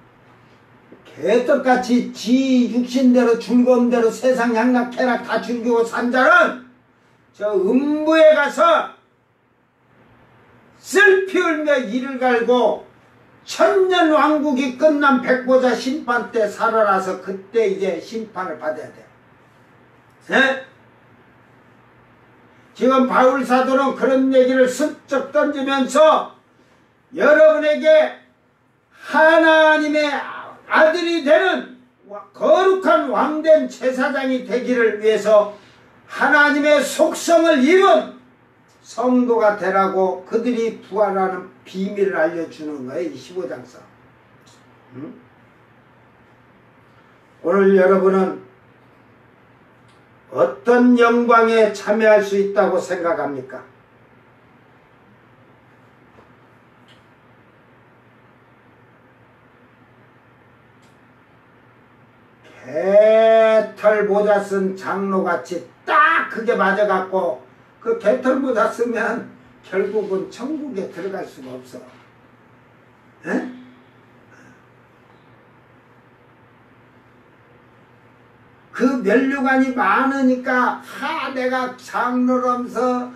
개떡같이 지 육신대로 즐거움대로 세상 양락해락 다 즐기고 산 자는 저 음부에 가서 슬피 울며 이를 갈고 천년 왕국이 끝난 백보자 심판 때 살아나서 그때 이제 심판을 받아야 돼. 네? 지금 바울 사도는 그런 얘기를 슬쩍 던지면서 여러분에게 하나님의 아들이 되는 거룩한 왕된 제사장이 되기를 위해서 하나님의 속성을 이룬 성도가 되라고 그들이 부활하는 비밀을 알려주는 거예요. 이 15장서. 오늘 여러분은 어떤 영광에 참여할 수 있다고 생각합니까? 개털 모자 쓴 장로같이 딱 그게 맞아갖고 그 개털 모자 쓰면 결국은 천국에 들어갈 수가 없어. 에? 그 면류관이 많으니까 내가 장로로서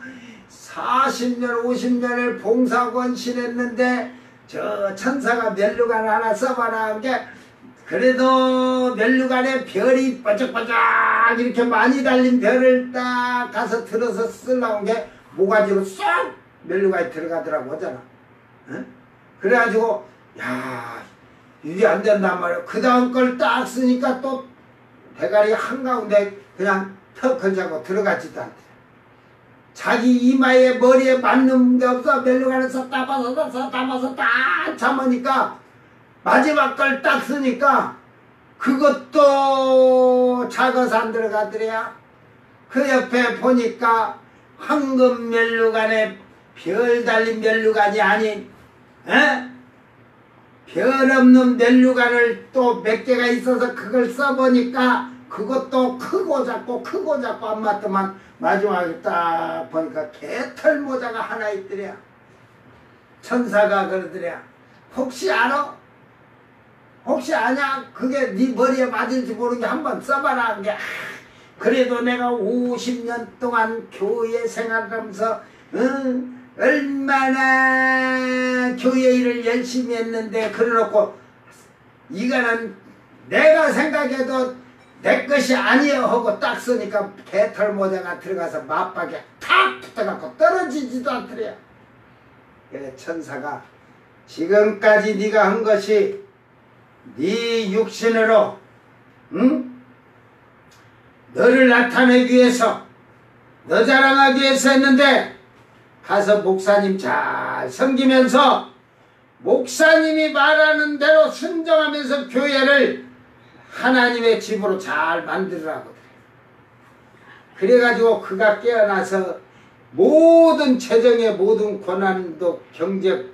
40년 50년을 봉사하고 헌신했는데 저 천사가 면류관 하나 써봐라. 게 그래도 면류관에 별이 반짝반짝 이렇게 많이 달린 별을 딱 가서 들어서 쓰려고 게 모가지로 쏙 면류관에 들어가더라고 하잖아. 에? 그래가지고 야 이게 안 된단 말이야. 그 다음 걸 딱 쓰니까 또 대가리 한가운데 그냥 턱 걸자고 들어가지도 않대. 자기 이마에 머리에 맞는 게 없어. 면류관에서 따봐서 딱 잡으니까 마지막 걸 딱 쓰니까 그것도 작아서 안 들어가더래야. 그 옆에 보니까 황금 면류관에 별 달린 면류관이 아닌 별 없는 면류관을 또 몇 개가 있어서 그걸 써보니까 그것도 크고 작고 안 맞더만 마지막에 딱 보니까 개털 모자가 하나 있더래야. 천사가 그러더래야. 혹시 알아? 혹시 아냐? 그게 네 머리에 맞을지 모르게 한번 써봐라. 그게 그래도 내가 50년 동안 교회 생활하면서 얼마나 교회 일을 열심히 했는데 그래놓고 이거는 내가 생각해도 내 것이 아니여 하고 딱 쓰니까 개털 모자가 들어가서 맞박에 탁 붙어갖고 떨어지지도 않더래요. 그래 천사가 지금까지 네가 한 것이 네 육신으로 너를 나타내기 위해서 너 자랑하기 위해서 했는데 가서 목사님 잘 섬기면서 목사님이 말하는 대로 순종하면서 교회를 하나님의 집으로 잘 만들으라고 그래. 그래가지고 그가 깨어나서 모든 재정의 모든 권한도 경제고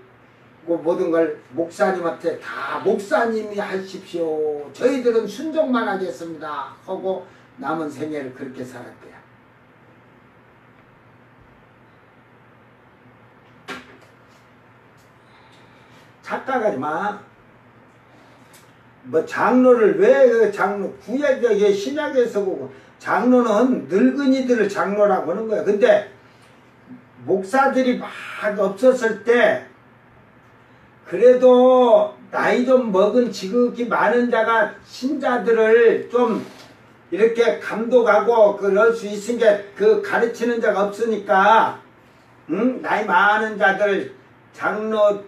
모든 걸 목사님한테 다 목사님이 하십시오. 저희들은 순종만 하겠습니다 하고 남은 생애를 그렇게 살았대요. 착각하지 마. 뭐 장로를 왜 그 장로 구약의 신약에서 보고 장로는 늙은이들을 장로라고 하는 거야. 근데 목사들이 막 없었을 때 그래도 나이 좀 먹은 지극히 많은 자가 신자들을 좀 이렇게 감독하고 그럴 수 있으니까 그 가르치는 자가 없으니까 나이 많은 자들 장로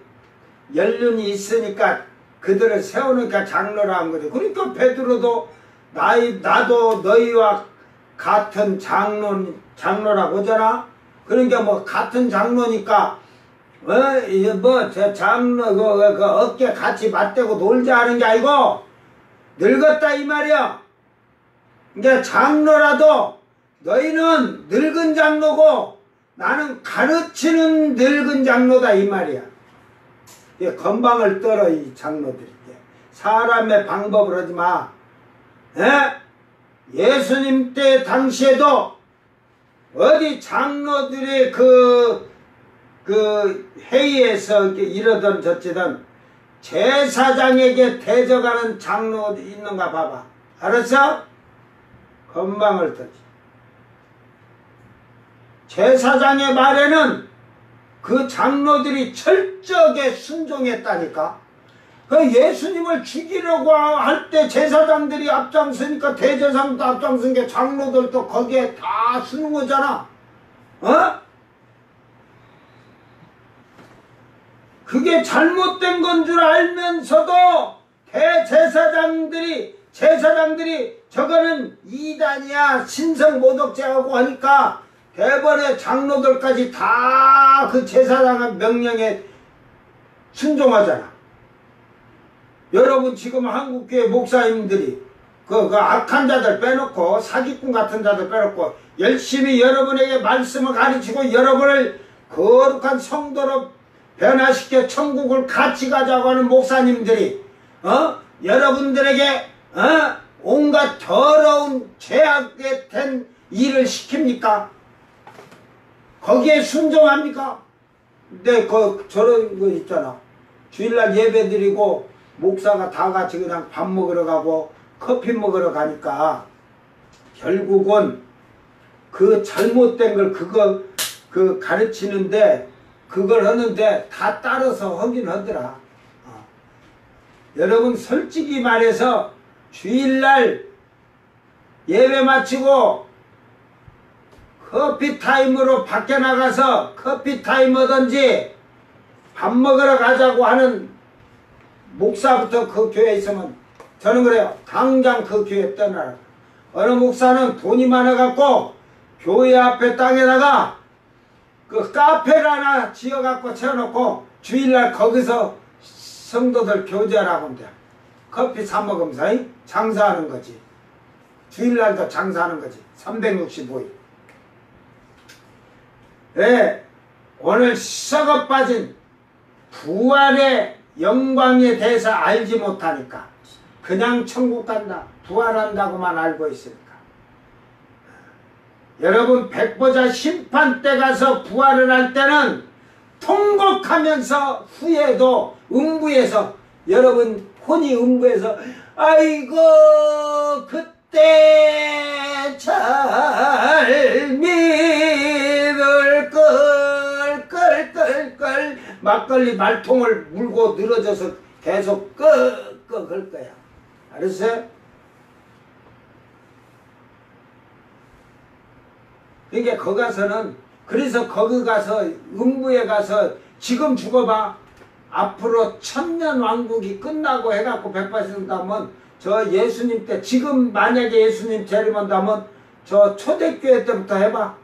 연륜이 있으니까 그들을 세우니까 장로라 한 거죠. 그러니까 베드로도 나도 너희와 같은 장로라고 하잖아. 그러니까 뭐 같은 장로니까 저 장로 그 어깨 같이 맞대고 놀자 하는 게 아니고 늙었다 이 말이야. 그러니까 장로라도 너희는 늙은 장로고 나는 가르치는 늙은 장로다 이 말이야. 건방을 떨어 이 장로들이. 사람의 방법을 하지 마. 예수님 때 당시에도 어디 장로들이 그 회의에서 이러던 저치던 제사장에게 대적하는 장로 있는가 봐봐. 알았어? 건방을 떨지. 제사장의 말에는 그 장로들이 철저하게 순종했다니까. 그 예수님을 죽이려고 할 때 제사장들이 앞장서니까 대제사장도 앞장선 게 장로들도 거기에 다 쓰는 거잖아. 그게 잘못된 건 줄 알면서도 제사장들이 저거는 이단이야 신성모독죄하고 하니까 대번에 장로들까지 다 그 제사장의 명령에 순종하잖아. 여러분 지금 한국교회 목사님들이 그 악한 자들 빼놓고 사기꾼 같은 자들 빼놓고 열심히 여러분에게 말씀을 가르치고 여러분을 거룩한 성도로 변화시켜 천국을 같이 가자고 하는 목사님들이 여러분들에게 온갖 더러운 죄악에 된 일을 시킵니까? 거기에 순종합니까? 근데 저런 거 있잖아. 주일날 예배 드리고 목사가 다 같이 그냥 밥 먹으러 가고 커피 먹으러 가니까 결국은 그 잘못된 걸 그 가르치는데 그걸 하는데 다 따라서 하긴 하더라. 여러분 솔직히 말해서 주일날 예배 마치고 커피 타임으로 밖에 나가서 커피 타임 하든지 밥 먹으러 가자고 하는 목사부터 그 교회에 있으면 저는 그래요. 당장 그 교회 떠나라. 어느 목사는 돈이 많아갖고 교회 앞에 땅에다가 그 카페를 하나 지어갖고 채워놓고 주일날 거기서 성도들 교제하라고 한대. 커피 사 먹으면서 장사하는 거지. 주일날도 장사하는 거지. 365일. 네, 오늘 썩어 빠진 부활의 영광에 대해서 알지 못하니까 그냥 천국 간다, 부활한다고만 알고 있으니까. 여러분 백보자 심판 때 가서 부활을 할 때는 통곡하면서 후에도 음부에서 여러분 혼이 음부에서 아이고 그때 잘 믿을 끌 막걸리 말통을 물고 늘어져서 계속 끄 걸 거야. 알았어요? 그러니까 거기 가서는 그래서 거기 가서 음부에 가서 지금 죽어봐. 앞으로 천년왕국이 끝나고 해갖고 백발신다면 저 예수님 때 지금 만약에 예수님 재림한다면 저 초대교회 때부터 해봐.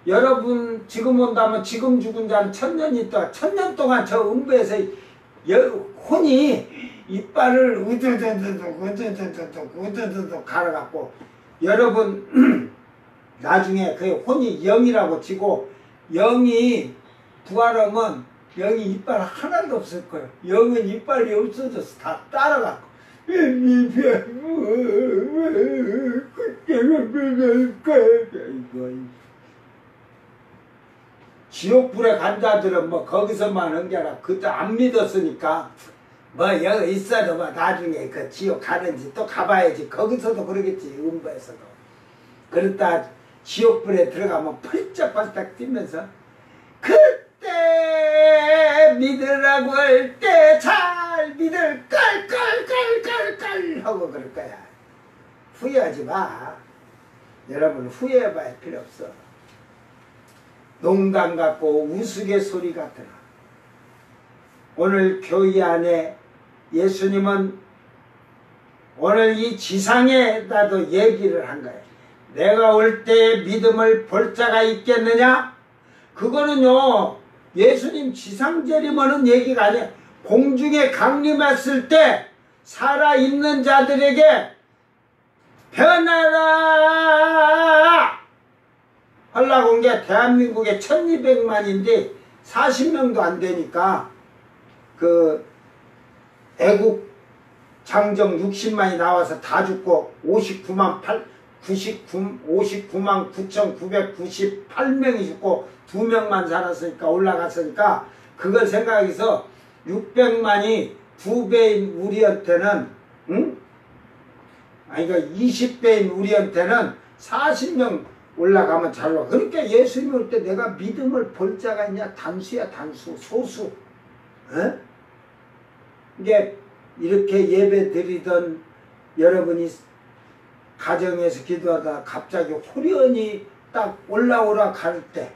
여러분 지금 온다면 지금 죽은 자는 천년이 있다. 천년 동안 저 음부에서 혼이 이빨을 우드드드 갈아갖고 여러분 나중에 그 혼이 영이라고 치고 영이 부활하면 영이 이빨 하나도 없을 거예요. 영은 이빨이 없어져서 다 따라갖고 지옥불에 간 자들은 뭐 거기서만 한 게 아니라 그때 안 믿었으니까 뭐 여기 있어도 뭐 나중에 그 지옥 가는지 또 가봐야지. 거기서도 그러겠지. 음부에서도. 그러다 지옥불에 들어가면 펄쩍펄쩍 뛰면서 그때 믿으라고 할 때 잘 믿을 깔깔깔깔깔 하고 그럴 거야. 후회하지 마. 여러분 후회해봐야 필요 없어. 농담 같고 우스갯소리 같으나 오늘 교회 안에 예수님은 오늘 이 지상에 나도 얘기를 한 거예요. 내가 올 때 믿음을 볼 자가 있겠느냐? 그거는요 예수님 지상 재림하는 얘기가 아니에요. 공중에 강림했을 때 살아있는 자들에게 변하라 하려고 온 게 대한민국에 1200만인데 40명도 안 되니까 그 애국 장정 60만이 나와서 다 죽고 59만 9,998명이 죽고 2명만 살았으니까 올라갔으니까 그걸 생각해서 600만이 2배인 우리한테는 응? 아니 그러니까 20배인 우리한테는 40명 올라가면 잘 와. 그러니까 예수님이 올 때 내가 믿음을 볼 자가 있냐? 단수야 단수 소수. 어? 이게 이렇게 예배 드리던 여러분이 가정에서 기도하다 갑자기 호련히 딱 올라오라 갈 때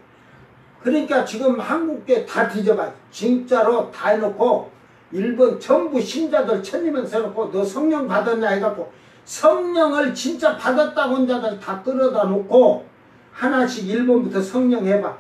그러니까 지금 한국교회 다 뒤져봐. 진짜로 다 해놓고 일본 전부 신자들 1000명 써놓고 너 성령 받았냐 해갖고 성령을 진짜 받았다고 한 자들 다 끌어다 놓고 하나씩 일본부터 성령 해봐.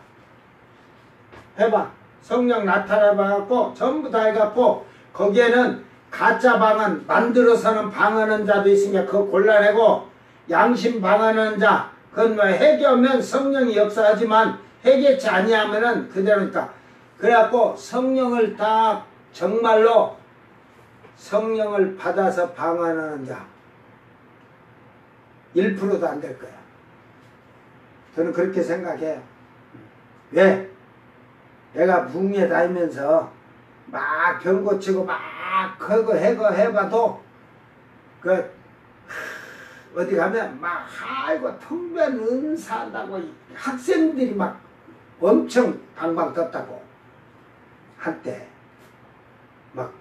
성령 나타나봐갖고 전부 다 해갖고 거기에는 가짜 방언 만들어서는 방언하는 자도 있으니까 그거 골라내고 양심 방언하는 자 그건 뭐 해결하면 성령이 역사하지만 해결치 아니하면은 그대로니까 그래갖고 성령을 다 정말로 성령을 받아서 방언하는 자 1%도 안 될 거야. 저는 그렇게 생각해요. 왜? 내가 북미에 다니면서 막 병 고치고 막 그거 해봐도 그 어디 가면 막 아이고 통변 은사한다고 학생들이 막 엄청 방방 떴다고 한때 막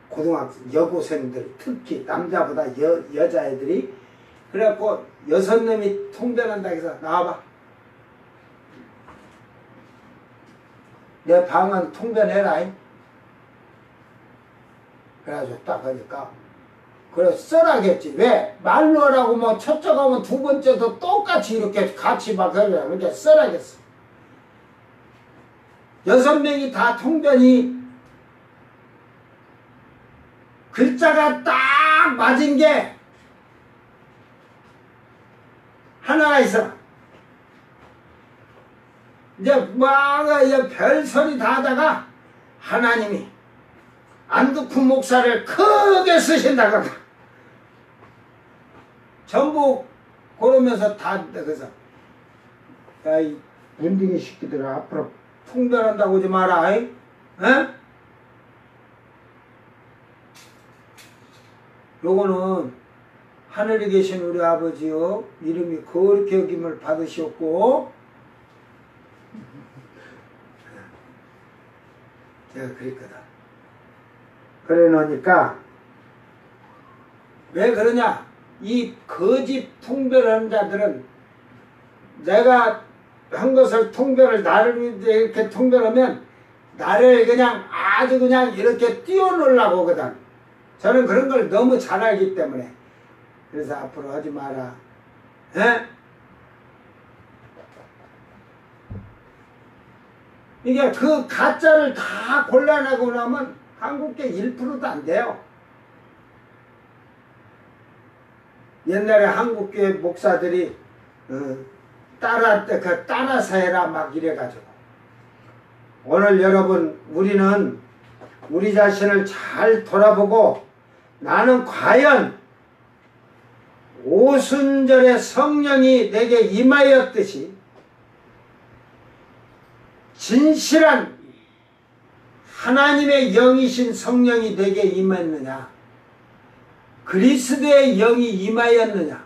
고등학생 여고생들 특히 남자보다 여자애들이 그래갖고 6놈이 통변한다 해서 나와봐. 내 방은 통변해라. 그래가지고 딱 하니까 그래 써라겠지. 왜? 말로 하라고 뭐 첫째 가면 두 번째도 똑같이 이렇게 같이 막 하려. 그러니까 써라겠어. 6명이 다 통변이 글자가 딱 맞은 게 하나가 있어. 이제 막 별소리 다 하다가 하나님이 안두쿠 목사를 크게 쓰신다고 전부 그러면서 다 그래서 야 이 문딩이 시키더라 앞으로 통변한다고 하지 마라. 에? 요거는 하늘에 계신 우리 아버지요 이름이 거룩히 여김을 받으셨고 제가 그랬거든. 그래 놓으니까 왜 그러냐 이 거짓 통변하는 자들은 내가 한 것을 통변을 나를 이렇게 통변하면 나를 그냥 아주 그냥 이렇게 띄워놓으려고 하거든. 저는 그런 걸 너무 잘 알기 때문에 그래서 앞으로 하지 마라. 에? 이게 그 가짜를 다 골라내고 나면 한국계 1%도 안 돼요. 옛날에 한국계 목사들이 따라서 해라 막 이래가지고 오늘 여러분 우리는 우리 자신을 잘 돌아보고 나는 과연 오순절에 성령이 내게 임하였듯이 진실한 하나님의 영이신 성령이 내게 임했느냐? 그리스도의 영이 임하였느냐?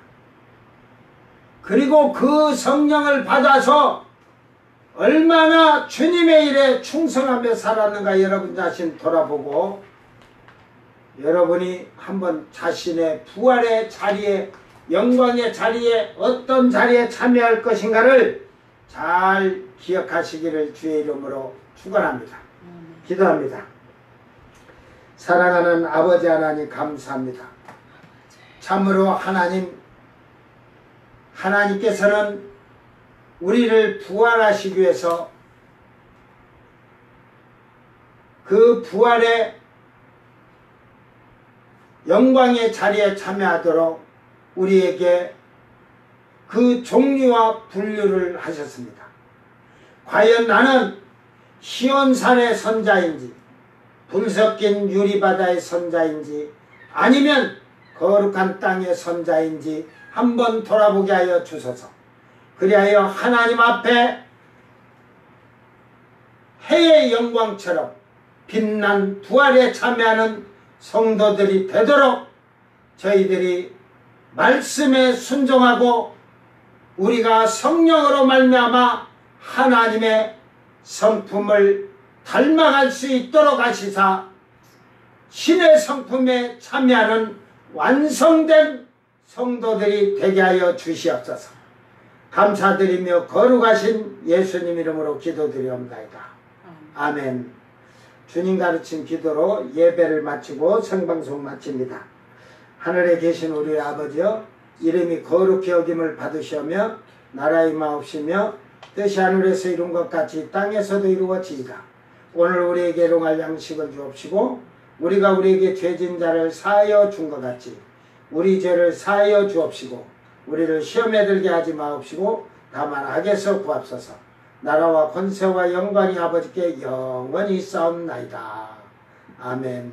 그리고 그 성령을 받아서 얼마나 주님의 일에 충성하며 살았는가 여러분 자신 돌아보고 여러분이 한번 자신의 부활의 자리에 영광의 자리에 어떤 자리에 참여할 것인가를 잘 기억하시기를 주의 이름으로 축원합니다. 기도합니다. 사랑하는 아버지 하나님 감사합니다. 참으로 하나님께서는 우리를 부활하시기 위해서 그 부활의 영광의 자리에 참여하도록 우리에게 그 종류와 분류를 하셨습니다. 과연 나는 시온산의 선자인지 불 섞인 유리바다의 선자인지 아니면 거룩한 땅의 선자인지 한번 돌아보게 하여 주소서. 그리하여 하나님 앞에 해의 영광처럼 빛난 부활에 참여하는 성도들이 되도록 저희들이 말씀에 순종하고 우리가 성령으로 말미암아 하나님의 성품을 닮아갈 수 있도록 하시사 신의 성품에 참여하는 완성된 성도들이 되게 하여 주시옵소서. 감사드리며 거룩하신 예수님 이름으로 기도드리옵나이다. 아멘. 주님 가르친 기도로 예배를 마치고 성방송 마칩니다. 하늘에 계신 우리 아버지여, 이름이 거룩히 여김을 받으시오며 나라의 마옵시며 뜻이 하늘에서 이룬 것 같이 땅에서도 이루어지이다. 오늘 우리에게 일용할 양식을 주옵시고 우리가 우리에게 죄진 자를 사하여 준 것 같이 우리 죄를 사하여 주옵시고 우리를 시험에 들게 하지 마옵시고 다만 악에서 구합소서. 나라와 권세와 영광이 아버지께 영원히 있사옵나이다. 아멘.